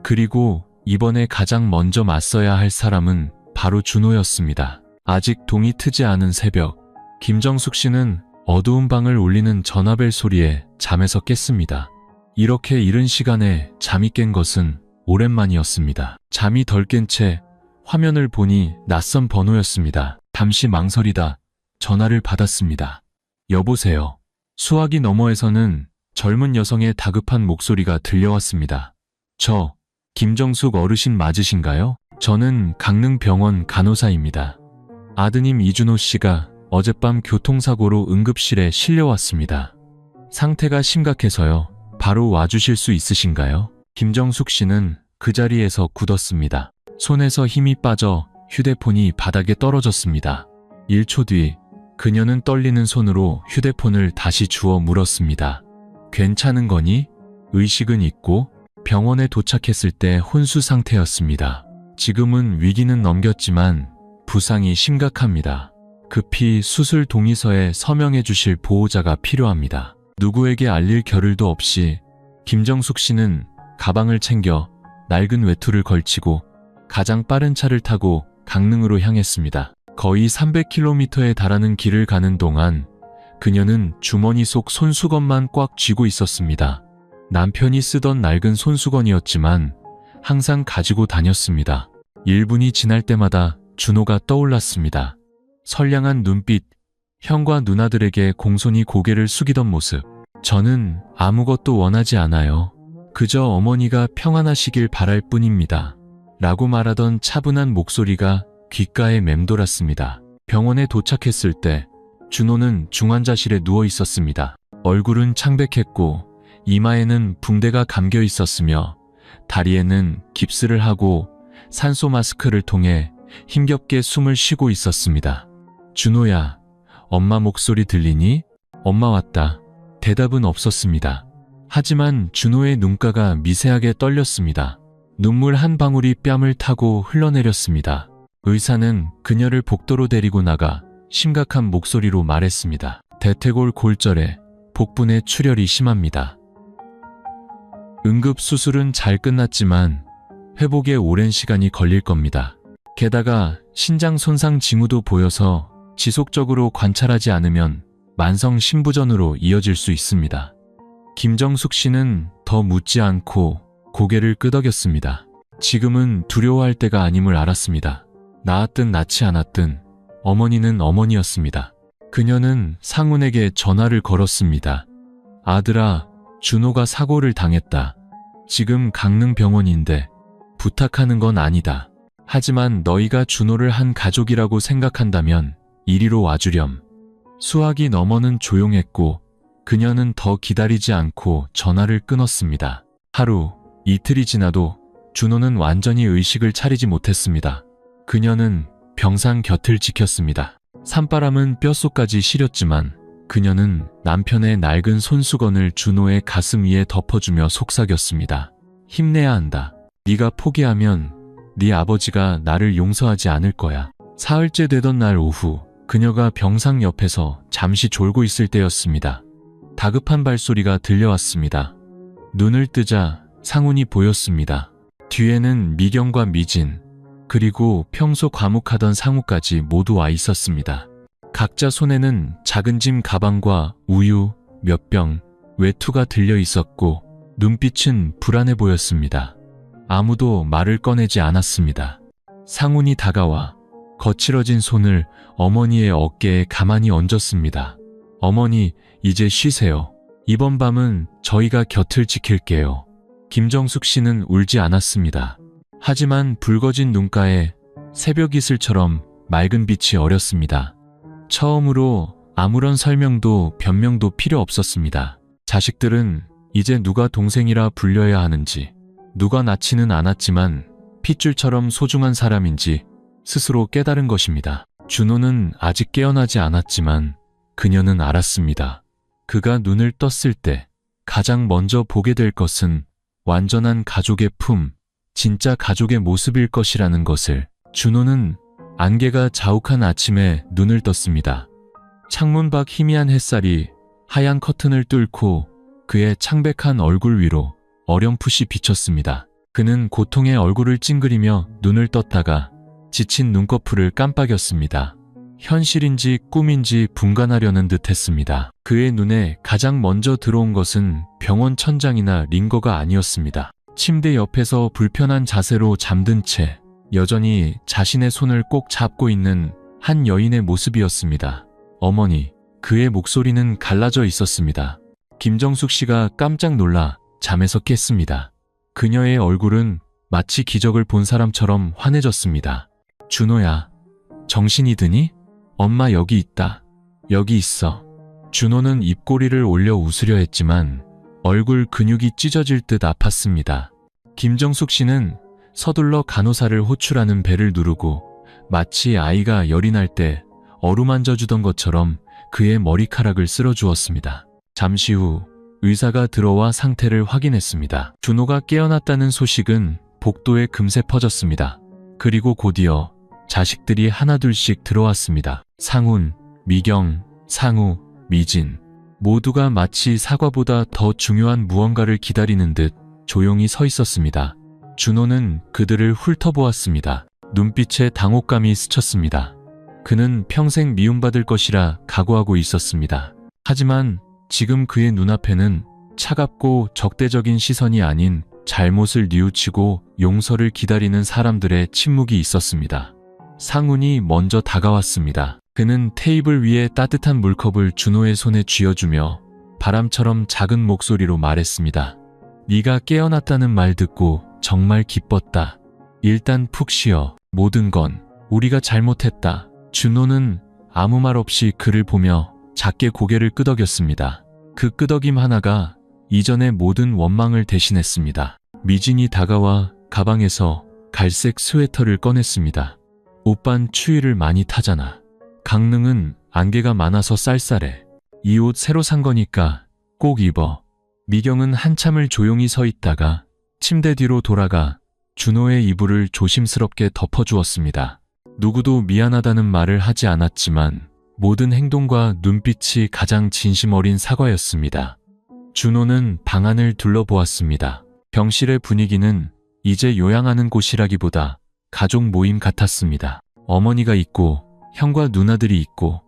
그리고 이번에 가장 먼저 맞서야 할 사람은 바로 준호였습니다. 아직 동이 트지 않은 새벽, 김정숙 씨는 어두운 방을 울리는 전화벨 소리에 잠에서 깼습니다. 이렇게 이른 시간에 잠이 깬 것은 오랜만이었습니다. 잠이 덜 깬 채 화면을 보니 낯선 번호였습니다. 잠시 망설이다 전화를 받았습니다. 여보세요. 수화기 너머에서는 젊은 여성의 다급한 목소리가 들려왔습니다. 저, 김정숙 어르신 맞으신가요? 저는 강릉병원 간호사입니다. 아드님 이준호 씨가 어젯밤 교통사고로 응급실에 실려왔습니다. 상태가 심각해서요. 바로 와주실 수 있으신가요? 김정숙 씨는 그 자리에서 굳었습니다. 손에서 힘이 빠져 휴대폰이 바닥에 떨어졌습니다. 1초 뒤 그녀는 떨리는 손으로 휴대폰을 다시 주워 물었습니다. 괜찮은 거니? 의식은 있고 병원에 도착했을 때 혼수 상태였습니다. 지금은 위기는 넘겼지만 부상이 심각합니다. 급히 수술 동의서에 서명해 주실 보호자가 필요합니다. 누구에게 알릴 겨를도 없이 김정숙 씨는 가방을 챙겨 낡은 외투를 걸치고 가장 빠른 차를 타고 강릉으로 향했습니다. 거의 300km에 달하는 길을 가는 동안 그녀는 주머니 속 손수건만 꽉 쥐고 있었습니다. 남편이 쓰던 낡은 손수건이었지만 항상 가지고 다녔습니다. 1분이 지날 때마다 준호가 떠올랐습니다. 선량한 눈빛, 형과 누나들에게 공손히 고개를 숙이던 모습. 저는 아무것도 원하지 않아요. 그저 어머니가 평안하시길 바랄 뿐입니다. 라고 말하던 차분한 목소리가 귓가에 맴돌았습니다. 병원에 도착했을 때 준호는 중환자실에 누워 있었습니다. 얼굴은 창백했고 이마에는 붕대가 감겨 있었으며 다리에는 깁스를 하고 산소 마스크를 통해 힘겹게 숨을 쉬고 있었습니다. 준호야, 엄마 목소리 들리니? 엄마 왔다. 대답은 없었습니다. 하지만 준호의 눈가가 미세하게 떨렸습니다. 눈물 한 방울이 뺨을 타고 흘러내렸습니다. 의사는 그녀를 복도로 데리고 나가 심각한 목소리로 말했습니다. 대퇴골 골절에 복부내 출혈이 심합니다. 응급수술은 잘 끝났지만 회복에 오랜 시간이 걸릴 겁니다. 게다가 신장 손상 징후도 보여서 지속적으로 관찰하지 않으면 만성 신부전으로 이어질 수 있습니다. 김정숙 씨는 더 묻지 않고 고개를 끄덕였습니다. 지금은 두려워할 때가 아님을 알았습니다. 낳았든 낳지 않았든 어머니는 어머니였습니다. 그녀는 상훈에게 전화를 걸었습니다. 아들아, 준호가 사고를 당했다. 지금 강릉병원인데 부탁하는 건 아니다. 하지만 너희가 준호를 한 가족이라고 생각한다면 이리로 와주렴. 수학이 너머는 조용했고 그녀는 더 기다리지 않고 전화를 끊었습니다. 하루, 이틀이 지나도 준호는 완전히 의식을 차리지 못했습니다. 그녀는 병상 곁을 지켰습니다. 산바람은 뼛속까지 시렸지만 그녀는 남편의 낡은 손수건을 준호의 가슴 위에 덮어주며 속삭였습니다. 힘내야 한다. 네가 포기하면 네 아버지가 나를 용서하지 않을 거야. 사흘째 되던 날 오후, 그녀가 병상 옆에서 잠시 졸고 있을 때였습니다. 다급한 발소리가 들려왔습니다. 눈을 뜨자 상훈이 보였습니다. 뒤에는 미경과 미진, 그리고 평소 과묵하던 상우까지 모두 와 있었습니다. 각자 손에는 작은 짐 가방과 우유, 몇 병, 외투가 들려 있었고 눈빛은 불안해 보였습니다. 아무도 말을 꺼내지 않았습니다. 상훈이 다가와 거칠어진 손을 어머니의 어깨에 가만히 얹었습니다. 어머니, 이제 쉬세요. 이번 밤은 저희가 곁을 지킬게요. 김정숙 씨는 울지 않았습니다. 하지만 붉어진 눈가에 새벽 이슬처럼 맑은 빛이 어렸습니다. 처음으로 아무런 설명도 변명도 필요 없었습니다. 자식들은 이제 누가 동생이라 불려야 하는지, 누가 낳지는 않았지만 핏줄처럼 소중한 사람인지 스스로 깨달은 것입니다. 준호는 아직 깨어나지 않았지만 그녀는 알았습니다. 그가 눈을 떴을 때 가장 먼저 보게 될 것은 완전한 가족의 품, 진짜 가족의 모습일 것이라는 것을. 준호는 안개가 자욱한 아침에 눈을 떴습니다. 창문 밖 희미한 햇살이 하얀 커튼을 뚫고 그의 창백한 얼굴 위로 어렴풋이 비쳤습니다. 그는 고통의 얼굴을 찡그리며 눈을 떴다가 지친 눈꺼풀을 깜빡였습니다. 현실인지 꿈인지 분간하려는 듯 했습니다. 그의 눈에 가장 먼저 들어온 것은 병원 천장이나 링거가 아니었습니다. 침대 옆에서 불편한 자세로 잠든 채 여전히 자신의 손을 꼭 잡고 있는 한 여인의 모습이었습니다. 어머니, 그의 목소리는 갈라져 있었습니다. 김정숙 씨가 깜짝 놀라 잠에서 깼습니다. 그녀의 얼굴은 마치 기적을 본 사람처럼 환해졌습니다. 준호야, 정신이 드니? 엄마 여기 있다. 여기 있어. 준호는 입꼬리를 올려 웃으려 했지만 얼굴 근육이 찢어질 듯 아팠습니다. 김정숙 씨는 서둘러 간호사를 호출하는 벨을 누르고 마치 아이가 열이 날 때 어루만져주던 것처럼 그의 머리카락을 쓸어주었습니다. 잠시 후 의사가 들어와 상태를 확인했습니다. 준호가 깨어났다는 소식은 복도에 금세 퍼졌습니다. 그리고 곧이어 자식들이 하나둘씩 들어왔습니다. 상훈, 미경, 상우, 미진. 모두가 마치 사과보다 더 중요한 무언가를 기다리는 듯 조용히 서 있었습니다. 준호는 그들을 훑어보았습니다. 눈빛에 당혹감이 스쳤습니다. 그는 평생 미움받을 것이라 각오하고 있었습니다. 하지만 지금 그의 눈앞에는 차갑고 적대적인 시선이 아닌 잘못을 뉘우치고 용서를 기다리는 사람들의 침묵이 있었습니다. 상훈이 먼저 다가왔습니다. 그는 테이블 위에 따뜻한 물컵을 준호의 손에 쥐어주며 바람처럼 작은 목소리로 말했습니다. 네가 깨어났다는 말 듣고 정말 기뻤다. 일단 푹 쉬어. 모든 건 우리가 잘못했다. 준호는 아무 말 없이 그를 보며 작게 고개를 끄덕였습니다. 그 끄덕임 하나가 이전의 모든 원망을 대신했습니다. 미진이 다가와 가방에서 갈색 스웨터를 꺼냈습니다. 오빤 추위를 많이 타잖아. 강릉은 안개가 많아서 쌀쌀해. 이 옷 새로 산 거니까 꼭 입어. 미경은 한참을 조용히 서 있다가 침대 뒤로 돌아가 준호의 이불을 조심스럽게 덮어주었습니다. 누구도 미안하다는 말을 하지 않았지만 모든 행동과 눈빛이 가장 진심 어린 사과였습니다. 준호는 방 안을 둘러보았습니다. 병실의 분위기는 이제 요양하는 곳이라기보다 가족 모임 같았습니다. 어머니가 있고 형과 누나들이 있고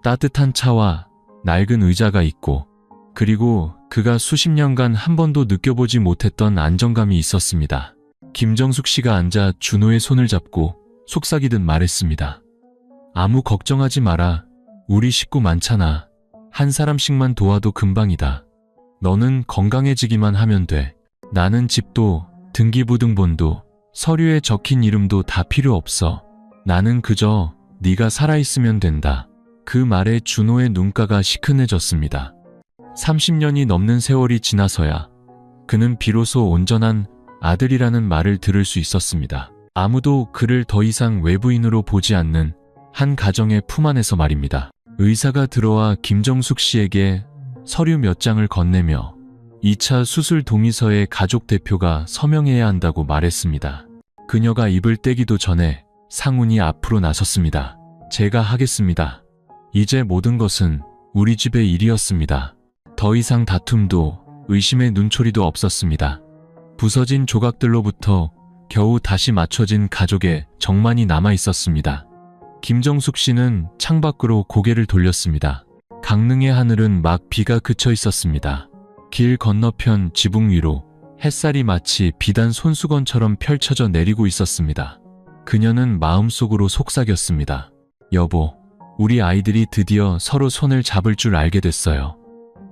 따뜻한 차와 낡은 의자가 있고 그리고 그가 수십 년간 한 번도 느껴보지 못했던 안정감이 있었습니다. 김정숙 씨가 앉아 준호의 손을 잡고 속삭이듯 말했습니다. 아무 걱정하지 마라. 우리 식구 많잖아. 한 사람씩만 도와도 금방이다. 너는 건강해지기만 하면 돼. 나는 집도 등기부등본도 서류에 적힌 이름도 다 필요 없어. 나는 그저 네가 살아있으면 된다. 그 말에 준호의 눈가가 시큰해졌습니다. 30년이 넘는 세월이 지나서야 그는 비로소 온전한 아들이라는 말을 들을 수 있었습니다. 아무도 그를 더 이상 외부인으로 보지 않는 한 가정의 품 안에서 말입니다. 의사가 들어와 김정숙 씨에게 서류 몇 장을 건네며 2차 수술 동의서에 가족 대표가 서명해야 한다고 말했습니다. 그녀가 입을 떼기도 전에 상훈이 앞으로 나섰습니다. 제가 하겠습니다. 이제 모든 것은 우리 집의 일이었습니다. 더 이상 다툼도 의심의 눈초리도 없었습니다. 부서진 조각들로부터 겨우 다시 맞춰진 가족의 정만이 남아 있었습니다. 김정숙 씨는 창밖으로 고개를 돌렸습니다. 강릉의 하늘은 막 비가 그쳐 있었습니다. 길 건너편 지붕 위로 햇살이 마치 비단 손수건처럼 펼쳐져 내리고 있었습니다. 그녀는 마음속으로 속삭였습니다. 여보, 우리 아이들이 드디어 서로 손을 잡을 줄 알게 됐어요.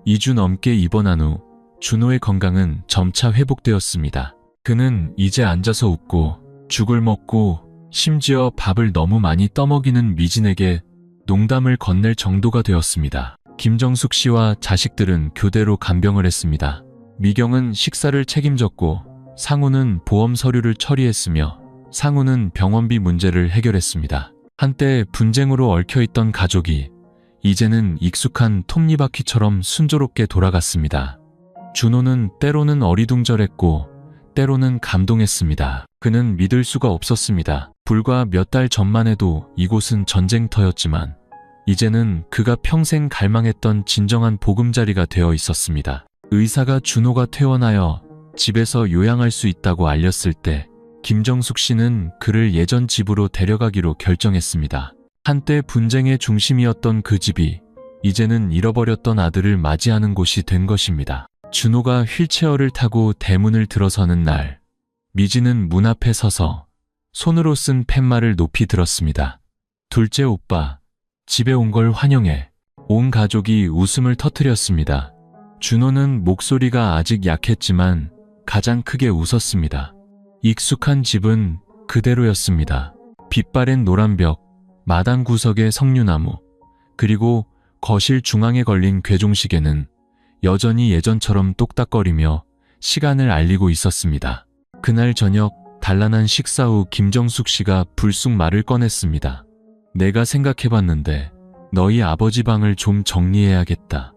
2주 넘게 입원한 후 준호의 건강은 점차 회복되었습니다. 그는 이제 앉아서 웃고 죽을 먹고 심지어 밥을 너무 많이 떠먹이는 미진에게 농담을 건넬 정도가 되었습니다. 김정숙 씨와 자식들은 교대로 간병을 했습니다. 미경은 식사를 책임졌고 상우는 보험 서류를 처리했으며 상우는 병원비 문제를 해결했습니다. 한때 분쟁으로 얽혀있던 가족이 이제는 익숙한 톱니바퀴처럼 순조롭게 돌아갔습니다. 준호는 때로는 어리둥절했고 때로는 감동했습니다. 그는 믿을 수가 없었습니다. 불과 몇 달 전만 해도 이곳은 전쟁터였지만 이제는 그가 평생 갈망했던 진정한 보금자리가 되어 있었습니다. 의사가 준호가 퇴원하여 집에서 요양할 수 있다고 알렸을 때 김정숙 씨는 그를 예전 집으로 데려가기로 결정했습니다. 한때 분쟁의 중심이었던 그 집이 이제는 잃어버렸던 아들을 맞이하는 곳이 된 것입니다. 준호가 휠체어를 타고 대문을 들어서는 날, 미지는 문 앞에 서서 손으로 쓴 팻말을 높이 들었습니다. 둘째 오빠, 집에 온 걸 환영해. 온 가족이 웃음을 터뜨렸습니다. 준호는 목소리가 아직 약했지만 가장 크게 웃었습니다. 익숙한 집은 그대로였습니다. 빛바랜 노란 벽, 마당 구석의 석류나무, 그리고 거실 중앙에 걸린 괴종시계는 여전히 예전처럼 똑딱거리며 시간을 알리고 있었습니다. 그날 저녁 단란한 식사 후 김정숙 씨가 불쑥 말을 꺼냈습니다. 내가 생각해봤는데 너희 아버지 방을 좀 정리해야겠다.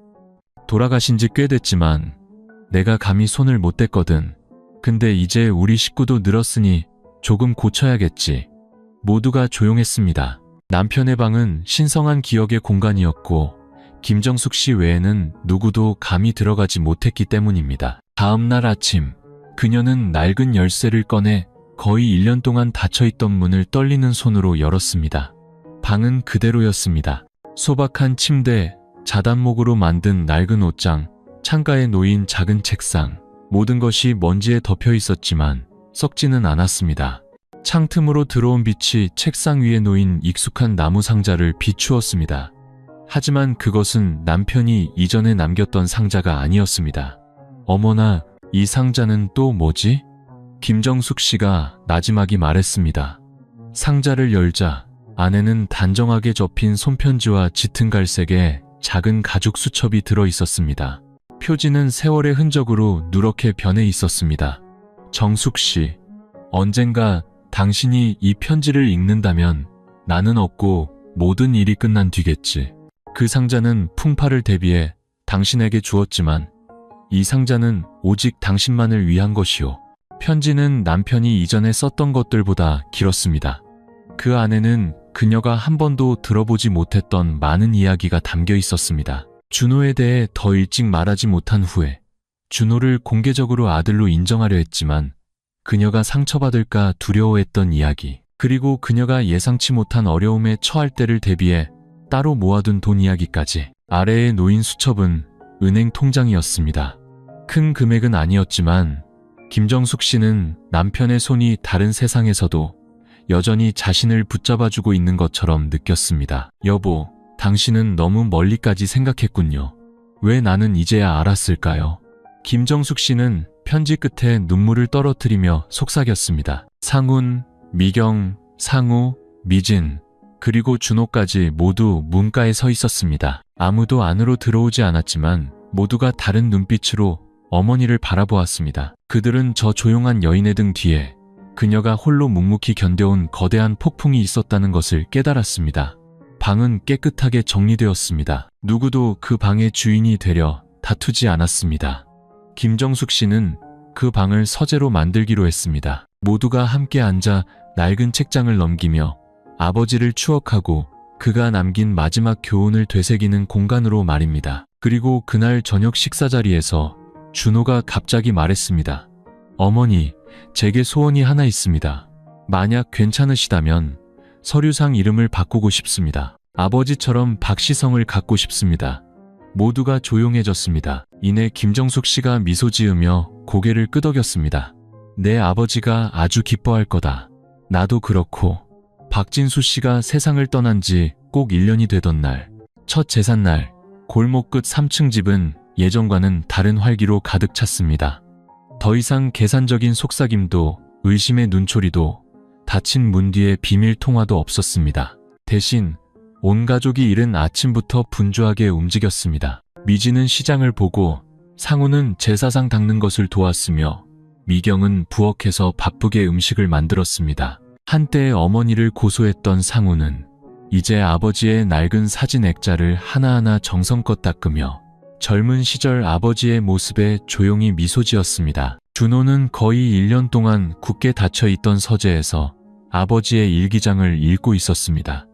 돌아가신 지 꽤 됐지만 내가 감히 손을 못 댔거든. 근데 이제 우리 식구도 늘었으니 조금 고쳐야겠지. 모두가 조용했습니다. 남편의 방은 신성한 기억의 공간이었고 김정숙 씨 외에는 누구도 감히 들어가지 못했기 때문입니다. 다음 날 아침, 그녀는 낡은 열쇠를 꺼내 거의 1년 동안 닫혀있던 문을 떨리는 손으로 열었습니다. 방은 그대로였습니다. 소박한 침대, 자단목으로 만든 낡은 옷장, 창가에 놓인 작은 책상, 모든 것이 먼지에 덮여 있었지만 썩지는 않았습니다. 창틈으로 들어온 빛이 책상 위에 놓인 익숙한 나무 상자를 비추었습니다. 하지만 그것은 남편이 이전에 남겼던 상자가 아니었습니다. 어머나, 이 상자는 또 뭐지? 김정숙 씨가 나지막이 말했습니다. 상자를 열자 안에는 단정하게 접힌 손편지와 짙은 갈색의 작은 가죽 수첩이 들어 있었습니다. 표지는 세월의 흔적으로 누렇게 변해 있었습니다. 정숙 씨, 언젠가 당신이 이 편지를 읽는다면 나는 없고 모든 일이 끝난 뒤겠지. 그 상자는 풍파를 대비해 당신에게 주었지만 이 상자는 오직 당신만을 위한 것이오. 편지는 남편이 이전에 썼던 것들보다 길었습니다. 그 안에는 그녀가 한 번도 들어보지 못했던 많은 이야기가 담겨 있었습니다. 준호에 대해 더 일찍 말하지 못한 후에 준호를 공개적으로 아들로 인정하려 했지만 그녀가 상처받을까 두려워했던 이야기, 그리고 그녀가 예상치 못한 어려움에 처할 때를 대비해 따로 모아둔 돈 이야기까지. 아래에 놓인 수첩은 은행 통장이었습니다. 큰 금액은 아니었지만 김정숙 씨는 남편의 손이 다른 세상에서도 여전히 자신을 붙잡아주고 있는 것처럼 느꼈습니다. 여보, 당신은 너무 멀리까지 생각했군요. 왜 나는 이제야 알았을까요? 김정숙 씨는 편지 끝에 눈물을 떨어뜨리며 속삭였습니다. 상훈, 미경, 상우, 미진, 그리고 준호까지 모두 문가에 서 있었습니다. 아무도 안으로 들어오지 않았지만 모두가 다른 눈빛으로 어머니를 바라보았습니다. 그들은 저 조용한 여인의 등 뒤에 그녀가 홀로 묵묵히 견뎌온 거대한 폭풍이 있었다는 것을 깨달았습니다. 방은 깨끗하게 정리되었습니다. 누구도 그 방의 주인이 되려 다투지 않았습니다. 김정숙 씨는 그 방을 서재로 만들기로 했습니다. 모두가 함께 앉아 낡은 책장을 넘기며 아버지를 추억하고 그가 남긴 마지막 교훈을 되새기는 공간으로 말입니다. 그리고 그날 저녁 식사 자리에서 준호가 갑자기 말했습니다. 어머니, 제게 소원이 하나 있습니다. 만약 괜찮으시다면 서류상 이름을 바꾸고 싶습니다. 아버지처럼 박시성을 갖고 싶습니다. 모두가 조용해졌습니다. 이내 김정숙 씨가 미소 지으며 고개를 끄덕였습니다. 내 아버지가 아주 기뻐할 거다. 나도 그렇고. 박진수 씨가 세상을 떠난 지 꼭 1년이 되던 날, 첫 제삿날, 골목 끝 3층 집은 예전과는 다른 활기로 가득 찼습니다. 더 이상 계산적인 속삭임도 의심의 눈초리도 닫힌 문 뒤에 비밀 통화도 없었습니다. 대신 온 가족이 이른 아침부터 분주하게 움직였습니다. 미지는 시장을 보고 상우는 제사상 닦는 것을 도왔으며 미경은 부엌에서 바쁘게 음식을 만들었습니다. 한때 어머니를 고소했던 상우는 이제 아버지의 낡은 사진 액자를 하나하나 정성껏 닦으며 젊은 시절 아버지의 모습에 조용히 미소 지었습니다. 준호는 거의 1년 동안 굳게 닫혀있던 서재에서 아버지의 일기장을 읽고 있었습니다.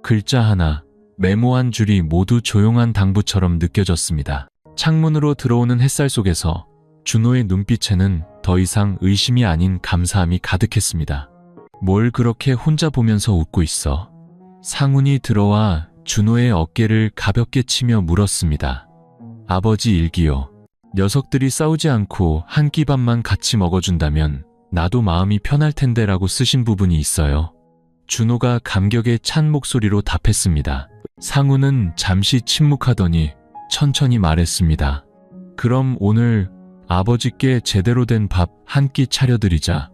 글자 하나, 메모 한 줄이 모두 조용한 당부처럼 느껴졌습니다. 창문으로 들어오는 햇살 속에서 준호의 눈빛에는 더 이상 의심이 아닌 감사함이 가득했습니다. 뭘 그렇게 혼자 보면서 웃고 있어? 상훈이 들어와 준호의 어깨를 가볍게 치며 물었습니다. 아버지 일기요. 녀석들이 싸우지 않고 한 끼 밥만 같이 먹어준다면 나도 마음이 편할 텐데 라고 쓰신 부분이 있어요. 준호가 감격에 찬 목소리로 답했습니다. 상훈은 잠시 침묵하더니 천천히 말했습니다. 그럼 오늘 아버지께 제대로 된 밥 한 끼 차려드리자.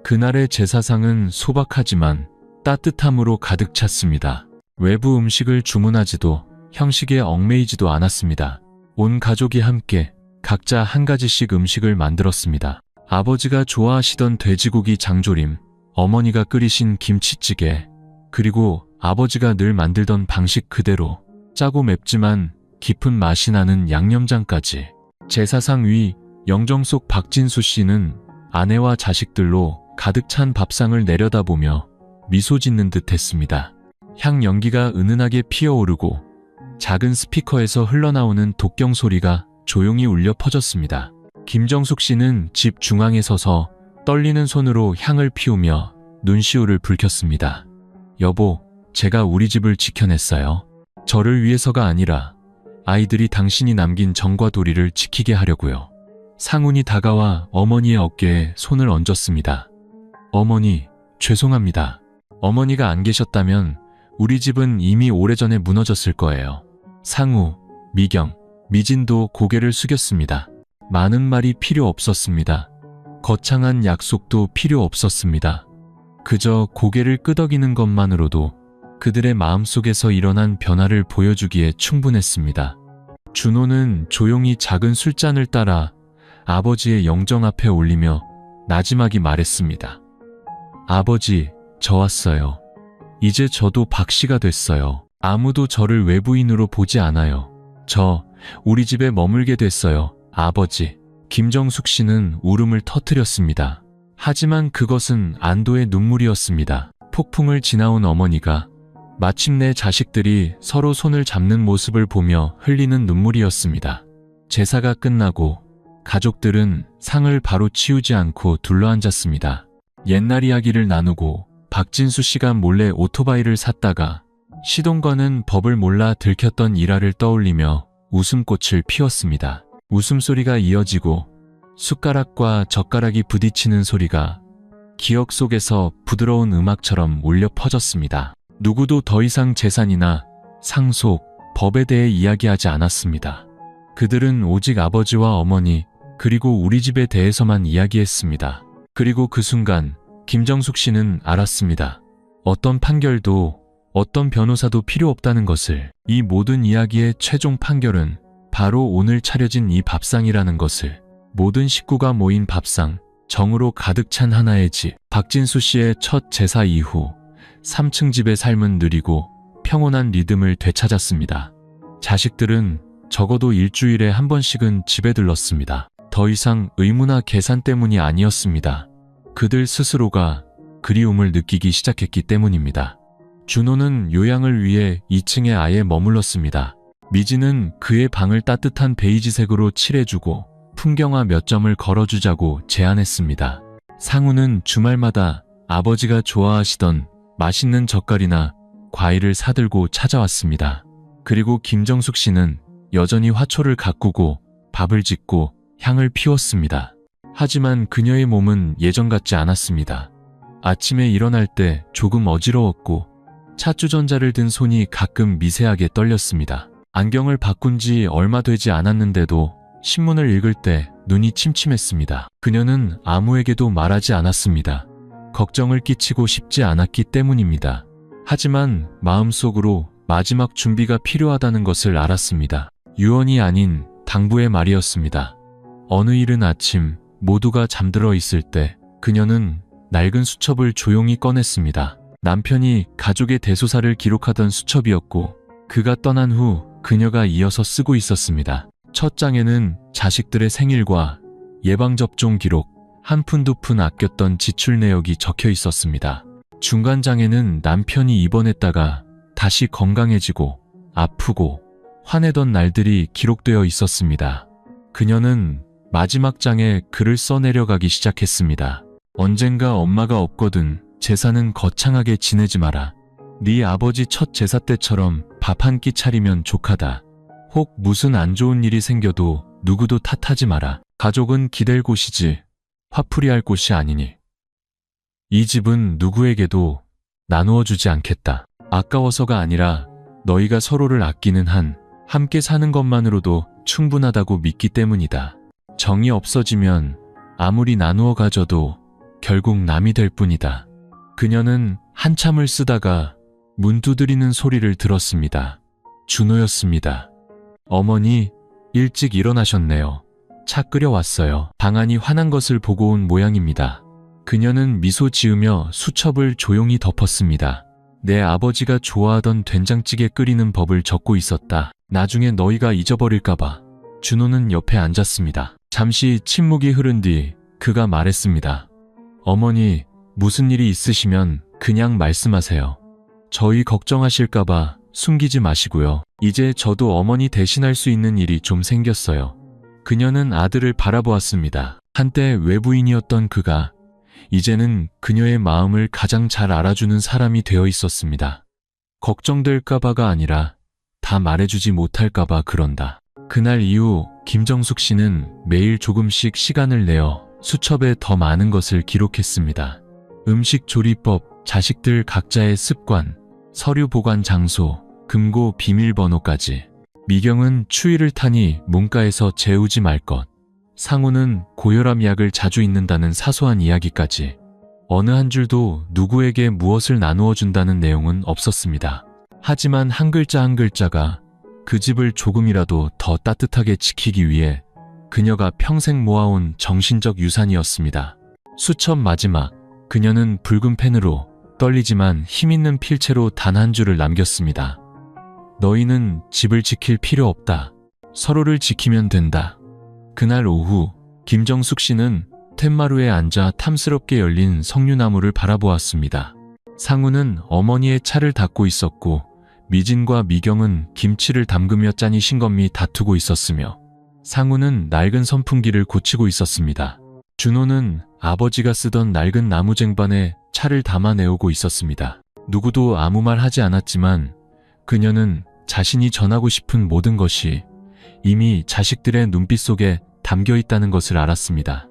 그날의 제사상은 소박하지만 따뜻함으로 가득 찼습니다. 외부 음식을 주문하지도 형식에 얽매이지도 않았습니다. 온 가족이 함께 각자 한 가지씩 음식을 만들었습니다. 아버지가 좋아하시던 돼지고기 장조림, 어머니가 끓이신 김치찌개, 그리고 아버지가 늘 만들던 방식 그대로 짜고 맵지만 깊은 맛이 나는 양념장까지. 제사상 위 영정 속 박진수 씨는 아내와 자식들로 가득 찬 밥상을 내려다보며 미소 짓는 듯 했습니다. 향 연기가 은은하게 피어오르고 작은 스피커에서 흘러나오는 독경 소리가 조용히 울려 퍼졌습니다. 김정숙 씨는 집 중앙에 서서 떨리는 손으로 향을 피우며 눈시울을 붉혔습니다. 여보, 제가 우리 집을 지켜냈어요. 저를 위해서가 아니라 아이들이 당신이 남긴 정과 도리를 지키게 하려고요. 상훈이 다가와 어머니의 어깨에 손을 얹었습니다. 어머니, 죄송합니다. 어머니가 안 계셨다면 우리 집은 이미 오래전에 무너졌을 거예요. 상우, 미경, 미진도 고개를 숙였습니다. 많은 말이 필요 없었습니다. 거창한 약속도 필요 없었습니다. 그저 고개를 끄덕이는 것만으로도 그들의 마음속에서 일어난 변화를 보여주기에 충분했습니다. 준호는 조용히 작은 술잔을 따라 아버지의 영정 앞에 올리며 나지막이 말했습니다. 아버지, 저 왔어요. 이제 저도 박씨가 됐어요. 아무도 저를 외부인으로 보지 않아요. 저 우리 집에 머물게 됐어요. 아버지. 김정숙 씨는 울음을 터뜨렸습니다. 하지만 그것은 안도의 눈물이었습니다. 폭풍을 지나온 어머니가 마침내 자식들이 서로 손을 잡는 모습을 보며 흘리는 눈물이었습니다. 제사가 끝나고 가족들은 상을 바로 치우지 않고 둘러앉았습니다. 옛날 이야기를 나누고 박진수 씨가 몰래 오토바이를 샀다가 시동거는 법을 몰라 들켰던 일화를 떠올리며 웃음꽃을 피웠습니다. 웃음소리가 이어지고 숟가락과 젓가락이 부딪히는 소리가 기억 속에서 부드러운 음악처럼 울려 퍼졌습니다. 누구도 더 이상 재산이나 상속, 법에 대해 이야기하지 않았습니다. 그들은 오직 아버지와 어머니, 그리고 우리 집에 대해서만 이야기했습니다. 그리고 그 순간 김정숙 씨는 알았습니다. 어떤 판결도, 어떤 변호사도 필요 없다는 것을. 이 모든 이야기의 최종 판결은 바로 오늘 차려진 이 밥상이라는 것을. 모든 식구가 모인 밥상, 정으로 가득 찬 하나의 집. 박진수 씨의 첫 제사 이후 3층 집의 삶은 느리고 평온한 리듬을 되찾았습니다. 자식들은 적어도 일주일에 한 번씩은 집에 들렀습니다. 더 이상 의무나 계산 때문이 아니었습니다. 그들 스스로가 그리움을 느끼기 시작했기 때문입니다. 준호는 요양을 위해 2층에 아예 머물렀습니다. 미지는 그의 방을 따뜻한 베이지색으로 칠해주고 풍경화 몇 점을 걸어주자고 제안했습니다. 상우는 주말마다 아버지가 좋아하시던 맛있는 젓갈이나 과일을 사들고 찾아왔습니다. 그리고 김정숙 씨는 여전히 화초를 가꾸고 밥을 짓고 향을 피웠습니다. 하지만 그녀의 몸은 예전 같지 않았습니다. 아침에 일어날 때 조금 어지러웠고 찻주전자를 든 손이 가끔 미세하게 떨렸습니다. 안경을 바꾼 지 얼마 되지 않았는데도 신문을 읽을 때 눈이 침침했습니다. 그녀는 아무에게도 말하지 않았습니다. 걱정을 끼치고 싶지 않았기 때문입니다. 하지만 마음속으로 마지막 준비가 필요하다는 것을 알았습니다. 유언이 아닌 당부의 말이었습니다. 어느 이른 아침 모두가 잠들어 있을 때 그녀는 낡은 수첩을 조용히 꺼냈습니다. 남편이 가족의 대소사를 기록하던 수첩이었고 그가 떠난 후 그녀가 이어서 쓰고 있었습니다. 첫 장에는 자식들의 생일과 예방접종 기록, 한 푼 두 푼 아꼈던 지출 내역이 적혀 있었습니다. 중간 장에는 남편이 입원했다가 다시 건강해지고 아프고 화내던 날들이 기록되어 있었습니다. 그녀는 마지막 장에 글을 써내려가기 시작했습니다. 언젠가 엄마가 없거든 제사는 거창하게 지내지 마라. 네 아버지 첫 제사 때처럼 밥 한 끼 차리면 족하다. 혹 무슨 안 좋은 일이 생겨도 누구도 탓하지 마라. 가족은 기댈 곳이지 화풀이할 곳이 아니니. 이 집은 누구에게도 나누어 주지 않겠다. 아까워서가 아니라 너희가 서로를 아끼는 한 함께 사는 것만으로도 충분하다고 믿기 때문이다. 정이 없어지면 아무리 나누어 가져도 결국 남이 될 뿐이다. 그녀는 한참을 쓰다가 문 두드리는 소리를 들었습니다. 준호였습니다. 어머니, 일찍 일어나셨네요. 차 끓여왔어요. 방안이 환한 것을 보고 온 모양입니다. 그녀는 미소 지으며 수첩을 조용히 덮었습니다. 내 아버지가 좋아하던 된장찌개 끓이는 법을 적고 있었다. 나중에 너희가 잊어버릴까봐. 준호는 옆에 앉았습니다. 잠시 침묵이 흐른 뒤 그가 말했습니다. 어머니, 무슨 일이 있으시면 그냥 말씀하세요. 저희 걱정하실까봐 숨기지 마시고요. 이제 저도 어머니 대신할 수 있는 일이 좀 생겼어요. 그녀는 아들을 바라보았습니다. 한때 외부인이었던 그가 이제는 그녀의 마음을 가장 잘 알아주는 사람이 되어 있었습니다. 걱정될까봐가 아니라 다 말해주지 못할까봐 그런다. 그날 이후 김정숙 씨는 매일 조금씩 시간을 내어 수첩에 더 많은 것을 기록했습니다. 음식 조리법, 자식들 각자의 습관, 서류 보관 장소, 금고 비밀번호까지. 미경은 추위를 타니 문가에서 재우지 말 것. 상우는 고혈압 약을 자주 잊는다는 사소한 이야기까지. 어느 한 줄도 누구에게 무엇을 나누어 준다는 내용은 없었습니다. 하지만 한 글자 한 글자가 그 집을 조금이라도 더 따뜻하게 지키기 위해 그녀가 평생 모아온 정신적 유산이었습니다. 수첩 마지막, 그녀는 붉은 펜으로 떨리지만 힘있는 필체로 단 한 줄을 남겼습니다. 너희는 집을 지킬 필요 없다. 서로를 지키면 된다. 그날 오후, 김정숙 씨는 툇마루에 앉아 탐스럽게 열린 석류나무를 바라보았습니다. 상우는 어머니의 차를 닦고 있었고 미진과 미경은 김치를 담그며 짠이 신검미 다투고 있었으며 상우는 낡은 선풍기를 고치고 있었습니다. 준호는 아버지가 쓰던 낡은 나무 쟁반에 차를 담아내오고 있었습니다. 누구도 아무 말 하지 않았지만 그녀는 자신이 전하고 싶은 모든 것이 이미 자식들의 눈빛 속에 담겨 있다는 것을 알았습니다.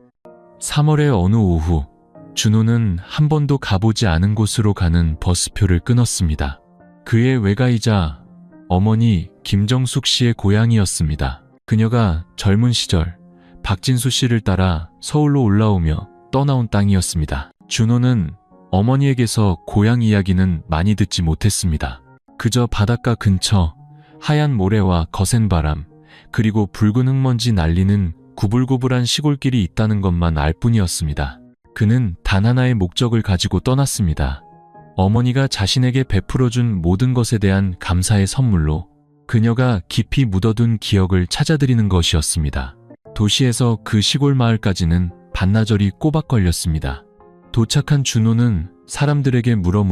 3월의 어느 오후, 준호는 한 번도 가보지 않은 곳으로 가는 버스표를 끊었습니다. 그의 외가이자 어머니 김정숙 씨의 고향이었습니다. 그녀가 젊은 시절 박진수 씨를 따라 서울로 올라오며 떠나온 땅이었습니다. 준호는 어머니에게서 고향 이야기는 많이 듣지 못했습니다. 그저 바닷가 근처 하얀 모래와 거센 바람, 그리고 붉은 흙먼지 날리는 구불구불한 시골길이 있다는 것만 알 뿐이었습니다. 그는 단 하나의 목적을 가지고 떠났습니다. 어머니가 자신에게 베풀어준 모든 것에 대한 감사의 선물로 그녀가 깊이 묻어둔 기억을 찾아드리는 것이었습니다. 도시에서 그 시골 마을까지는 반나절이 꼬박 걸렸습니다. 도착한 준호는 사람들에게 물어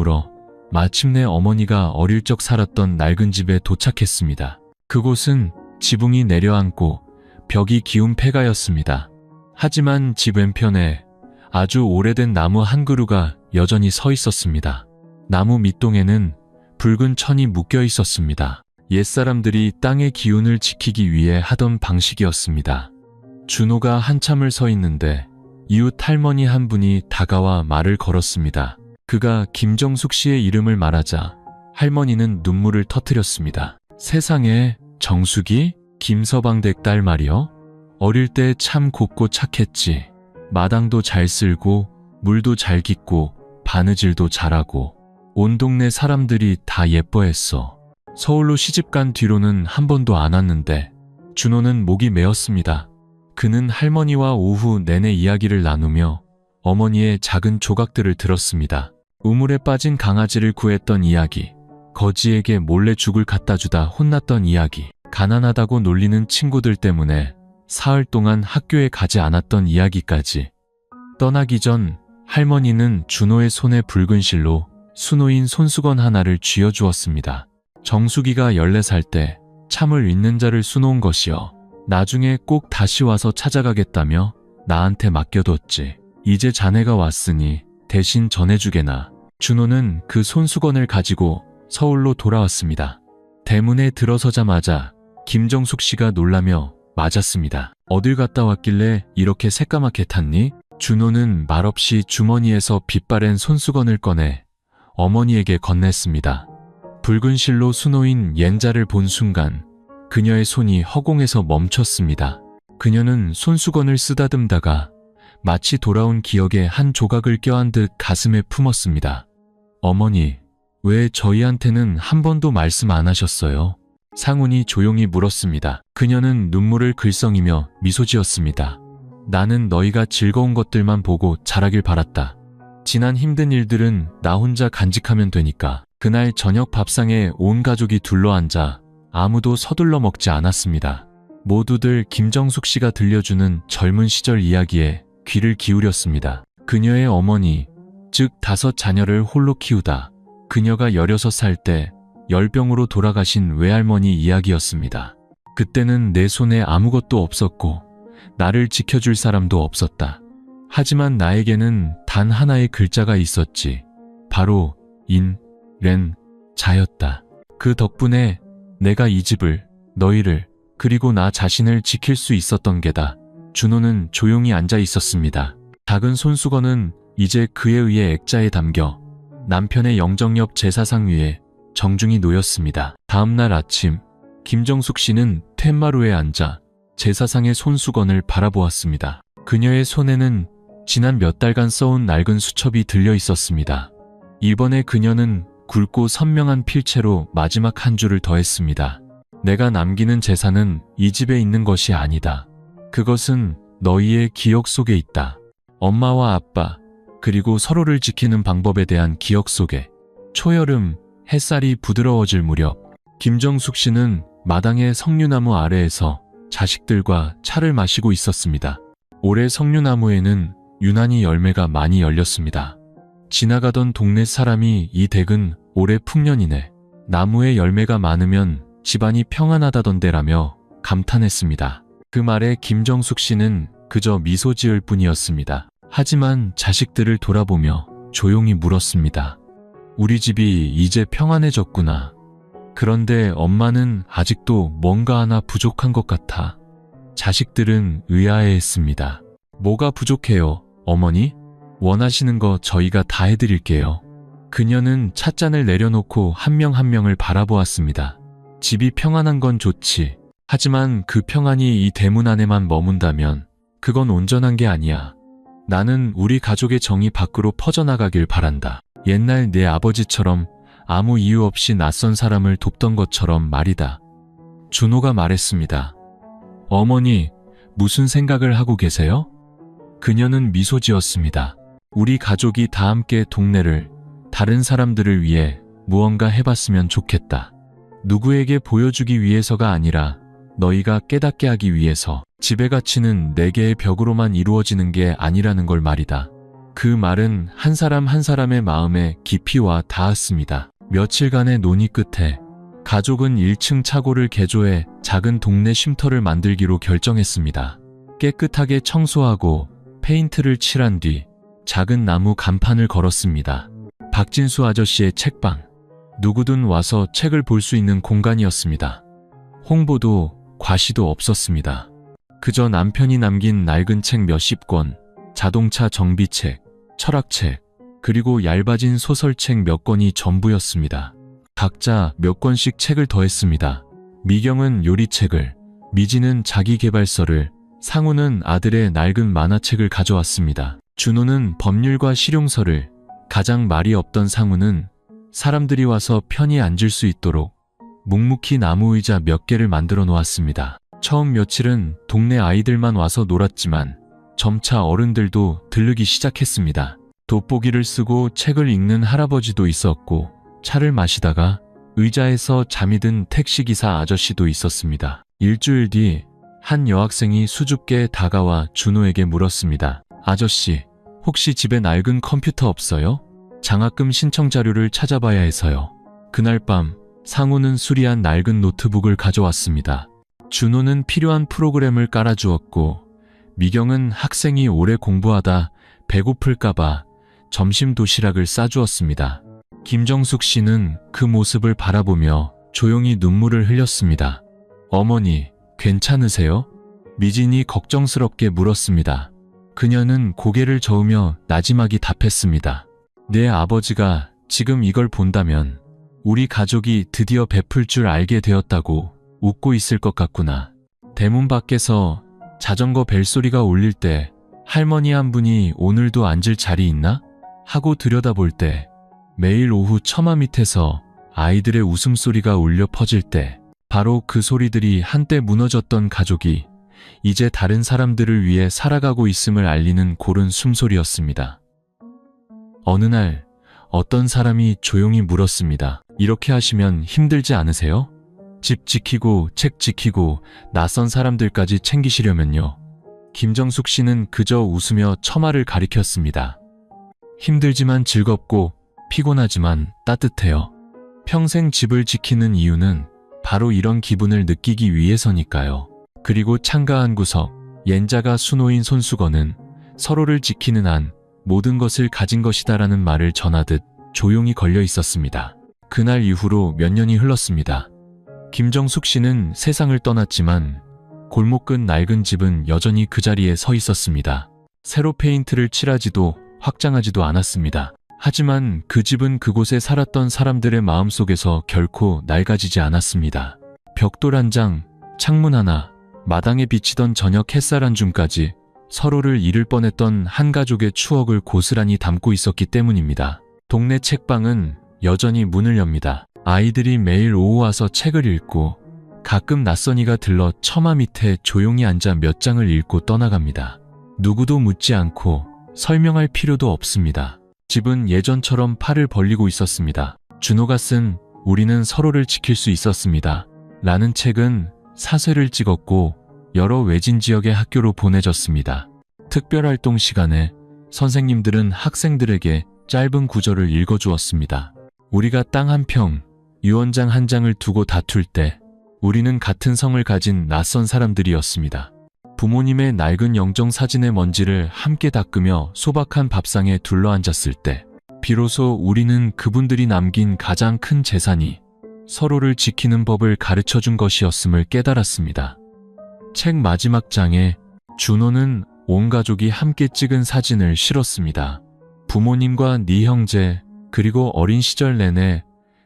마침내 어머니가 어릴 적 살았던 낡은 집에 도착했습니다. 그곳은 지붕이 내려앉고 벽이 기운 폐가였습니다. 하지만 집 왼편에 아주 오래된 나무 한 그루가 여전히 서 있었습니다. 나무 밑동에는 붉은 천이 묶여 있었습니다. 옛사람들이 땅의 기운을 지키기 위해 하던 방식이었습니다. 준호가 한참을 서 있는데 이웃 할머니 한 분이 다가와 말을 걸었습니다. 그가 김정숙 씨의 이름을 말하자 할머니는 눈물을 터뜨렸습니다. 세상에, 정숙이? 김서방 댁 딸 말이여? 어릴 때 참 곱고 착했지. 마당도 잘 쓸고 물도 잘 깃고 바느질도 잘하고 온 동네 사람들이 다 예뻐했어. 서울로 시집간 뒤로는 한 번도 안 왔는데 준호는 목이 메었습니다. 그는 할머니와 오후 내내 이야기를 나누며 어머니의 작은 조각들을 들었습니다. 우물에 빠진 강아지를 구했던 이야기, 거지에게 몰래 죽을 갖다 주다 혼났던 이야기, 가난하다고 놀리는 친구들 때문에 사흘 동안 학교에 가지 않았던 이야기까지. 떠나기 전 할머니는 준호의 손에 붉은 실로 수놓인 손수건 하나를 쥐어주었습니다. 정숙이가 14살 때 참을 잊는 자를 수놓은 것이여. 나중에 꼭 다시 와서 찾아가겠다며 나한테 맡겨뒀지. 이제 자네가 왔으니 대신 전해주게나. 준호는 그 손수건을 가지고 서울로 돌아왔습니다. 대문에 들어서자마자 김정숙 씨가 놀라며 맞았습니다. 어딜 갔다 왔길래 이렇게 새까맣게 탔니? 준호는 말없이 주머니에서 빛바랜 손수건을 꺼내 어머니에게 건넸습니다. 붉은 실로 수놓인 옌자를 본 순간 그녀의 손이 허공에서 멈췄습니다. 그녀는 손수건을 쓰다듬다가 마치 돌아온 기억의 한 조각을 껴안 듯 가슴에 품었습니다. 어머니, 왜 저희한테는 한 번도 말씀 안 하셨어요? 상훈이 조용히 물었습니다. 그녀는 눈물을 글썽이며 미소 지었습니다. 나는 너희가 즐거운 것들만 보고 자라길 바랐다. 지난 힘든 일들은 나 혼자 간직하면 되니까. 그날 저녁 밥상에 온 가족이 둘러앉아 아무도 서둘러 먹지 않았습니다. 모두들 김정숙 씨가 들려주는 젊은 시절 이야기에 귀를 기울였습니다. 그녀의 어머니, 즉 5 자녀를 홀로 키우다 그녀가 16살 때 열병으로 돌아가신 외할머니 이야기였습니다. 그때는 내 손에 아무것도 없었고 나를 지켜줄 사람도 없었다. 하지만 나에게는 단 하나의 글자가 있었지. 바로 인, 렌, 자였다. 그 덕분에 내가 이 집을, 너희를, 그리고 나 자신을 지킬 수 있었던 게다. 준호는 조용히 앉아 있었습니다. 작은 손수건은 이제 그에 의해 액자에 담겨 남편의 영정엽 제사상 위에 정중히 놓였습니다. 다음날 아침, 김정숙 씨는 텐마루에 앉아 제사상의 손수건을 바라보았습니다. 그녀의 손에는 지난 몇 달간 써온 낡은 수첩이 들려 있었습니다. 이번에 그녀는 굵고 선명한 필체로 마지막 한 줄을 더했습니다. 내가 남기는 재산은 이 집에 있는 것이 아니다. 그것은 너희의 기억 속에 있다. 엄마와 아빠, 그리고 서로를 지키는 방법에 대한 기억 속에. 초여름, 햇살이 부드러워질 무렵, 김정숙 씨는 마당의 석류나무 아래에서 자식들과 차를 마시고 있었습니다. 올해 석류나무에는 유난히 열매가 많이 열렸습니다. 지나가던 동네 사람이 이 댁은 올해 풍년이네. 나무에 열매가 많으면 집안이 평안하다던데라며 감탄했습니다. 그 말에 김정숙 씨는 그저 미소 지을 뿐이었습니다. 하지만 자식들을 돌아보며 조용히 물었습니다. 우리 집이 이제 평안해졌구나. 그런데 엄마는 아직도 뭔가 하나 부족한 것 같아. 자식들은 의아해했습니다. 뭐가 부족해요, 어머니? 원하시는 거 저희가 다 해드릴게요. 그녀는 찻잔을 내려놓고 한 명 한 명을 바라보았습니다. 집이 평안한 건 좋지. 하지만 그 평안이 이 대문 안에만 머문다면 그건 온전한 게 아니야. 나는 우리 가족의 정이 밖으로 퍼져나가길 바란다. 옛날 내 아버지처럼 아무 이유 없이 낯선 사람을 돕던 것처럼 말이다. 준호가 말했습니다. 어머니, 무슨 생각을 하고 계세요? 그녀는 미소 지었습니다. 우리 가족이 다 함께 동네를, 다른 사람들을 위해 무언가 해봤으면 좋겠다. 누구에게 보여주기 위해서가 아니라 너희가 깨닫게 하기 위해서. 집의 가치는 네 개의 벽으로만 이루어지는 게 아니라는 걸 말이다. 그 말은 한 사람 한 사람의 마음에 깊이 와 닿았습니다. 며칠간의 논의 끝에 가족은 1층 차고를 개조해 작은 동네 쉼터를 만들기로 결정했습니다. 깨끗하게 청소하고 페인트를 칠한 뒤 작은 나무 간판을 걸었습니다. 박진수 아저씨의 책방. 누구든 와서 책을 볼 수 있는 공간이었습니다. 홍보도 과시도 없었습니다. 그저 남편이 남긴 낡은 책 몇십 권, 자동차 정비책, 철학책, 그리고 얇아진 소설책 몇 권이 전부였습니다. 각자 몇 권씩 책을 더했습니다. 미경은 요리책을, 미지는 자기계발서를, 상우는 아들의 낡은 만화책을 가져왔습니다. 준호는 법률과 실용서를, 가장 말이 없던 상우는 사람들이 와서 편히 앉을 수 있도록 묵묵히 나무 의자 몇 개를 만들어 놓았습니다. 처음 며칠은 동네 아이들만 와서 놀았지만 점차 어른들도 들르기 시작했습니다. 돋보기를 쓰고 책을 읽는 할아버지도 있었고 차를 마시다가 의자에서 잠이 든 택시기사 아저씨도 있었습니다. 일주일 뒤 한 여학생이 수줍게 다가와 준호에게 물었습니다. 아저씨, 혹시 집에 낡은 컴퓨터 없어요? 장학금 신청 자료를 찾아봐야 해서요. 그날 밤 상우는 수리한 낡은 노트북을 가져왔습니다. 준호는 필요한 프로그램을 깔아주었고 미경은 학생이 오래 공부하다 배고플까봐 점심 도시락을 싸주었습니다. 김정숙 씨는 그 모습을 바라보며 조용히 눈물을 흘렸습니다. 어머니, 괜찮으세요? 미진이 걱정스럽게 물었습니다. 그녀는 고개를 저으며 나지막이 답했습니다. 내 아버지가 지금 이걸 본다면 우리 가족이 드디어 베풀 줄 알게 되었다고 웃고 있을 것 같구나. 대문 밖에서 자전거 벨소리가 울릴 때 할머니 한 분이 오늘도 앉을 자리 있나? 하고 들여다볼 때 매일 오후 처마 밑에서 아이들의 웃음소리가 울려 퍼질 때 바로 그 소리들이 한때 무너졌던 가족이 이제 다른 사람들을 위해 살아가고 있음을 알리는 고른 숨소리였습니다. 어느 날 어떤 사람이 조용히 물었습니다. 이렇게 하시면 힘들지 않으세요? 집 지키고 책 지키고 낯선 사람들까지 챙기시려면요. 김정숙 씨는 그저 웃으며 처마를 가리켰습니다. 힘들지만 즐겁고 피곤하지만 따뜻해요. 평생 집을 지키는 이유는 바로 이런 기분을 느끼기 위해서니까요. 그리고 창가 한 구석, 옌자가 수놓인 손수건은 서로를 지키는 한 모든 것을 가진 것이다라는 말을 전하듯 조용히 걸려 있었습니다. 그날 이후로 몇 년이 흘렀습니다. 김정숙 씨는 세상을 떠났지만 골목 끝 낡은 집은 여전히 그 자리에 서 있었습니다. 새로 페인트를 칠하지도 확장하지도 않았습니다. 하지만 그 집은 그곳에 살았던 사람들의 마음속에서 결코 낡아지지 않았습니다. 벽돌 한 장, 창문 하나, 마당에 비치던 저녁 햇살 한 줌까지 서로를 잃을 뻔했던 한 가족의 추억을 고스란히 담고 있었기 때문입니다. 동네 책방은 여전히 문을 엽니다. 아이들이 매일 오후 와서 책을 읽고 가끔 낯선이가 들러 처마 밑에 조용히 앉아 몇 장을 읽고 떠나갑니다. 누구도 묻지 않고 설명할 필요도 없습니다. 집은 예전처럼 팔을 벌리고 있었습니다. 준호가 쓴 우리는 서로를 지킬 수 있었습니다. 라는 책은 사쇄를 찍었고 여러 외진 지역의 학교로 보내졌습니다. 특별활동 시간에 선생님들은 학생들에게 짧은 구절을 읽어주었습니다. 우리가 땅 한 평, 유언장 한 장을 두고 다툴 때 우리는 같은 성을 가진 낯선 사람들이었습니다. 부모님의 낡은 영정 사진의 먼지를 함께 닦으며 소박한 밥상에 둘러앉았을 때 비로소 우리는 그분들이 남긴 가장 큰 재산이 서로를 지키는 법을 가르쳐준 것이었음을 깨달았습니다. 책 마지막 장에 준호는 온 가족이 함께 찍은 사진을 실었습니다. 부모님과 네 형제 그리고 어린 시절 내내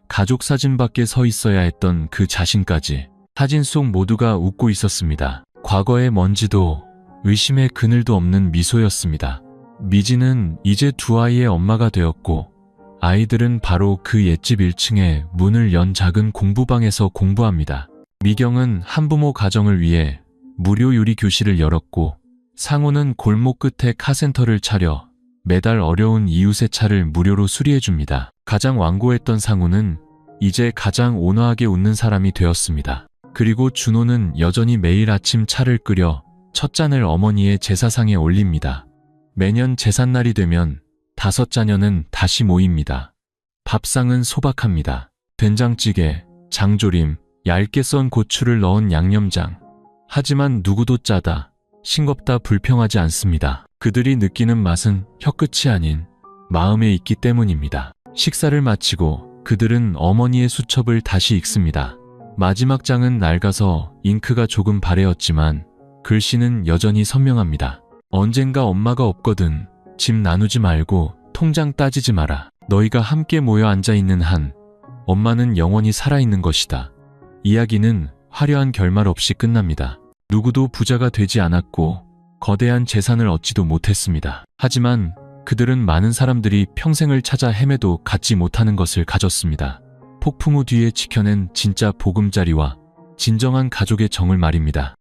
가족 사진 밖에 서 있어야 했던 그 자신까지 사진 속 모두가 웃고 있었습니다. 과거의 먼지도 의심의 그늘도 없는 미소였습니다. 미지는 이제 두 아이의 엄마가 되었고 아이들은 바로 그 옛집 1층에 문을 연 작은 공부방에서 공부합니다. 미경은 한부모 가정을 위해 무료 요리 교실을 열었고 상우는 골목 끝에 카센터를 차려 매달 어려운 이웃의 차를 무료로 수리해줍니다. 가장 완고했던 상우는 이제 가장 온화하게 웃는 사람이 되었습니다. 그리고 준호는 여전히 매일 아침 차를 끓여 첫 잔을 어머니의 제사상에 올립니다. 매년 제삿날이 되면 5자녀는 다시 모입니다. 밥상은 소박합니다. 된장찌개, 장조림, 얇게 썬 고추를 넣은 양념장. 하지만 누구도 짜다, 싱겁다 불평하지 않습니다. 그들이 느끼는 맛은 혀끝이 아닌 마음에 있기 때문입니다. 식사를 마치고 그들은 어머니의 수첩을 다시 읽습니다. 마지막 장은 낡아서 잉크가 조금 바래었지만 글씨는 여전히 선명합니다. 언젠가 엄마가 없거든. 집 나누지 말고 통장 따지지 마라. 너희가 함께 모여 앉아있는 한 엄마는 영원히 살아있는 것이다. 이야기는 화려한 결말 없이 끝납니다. 누구도 부자가 되지 않았고 거대한 재산을 얻지도 못했습니다. 하지만 그들은 많은 사람들이 평생을 찾아 헤매도 갖지 못하는 것을 가졌습니다. 폭풍우 뒤에 지켜낸 진짜 보금자리와 진정한 가족의 정을 말입니다.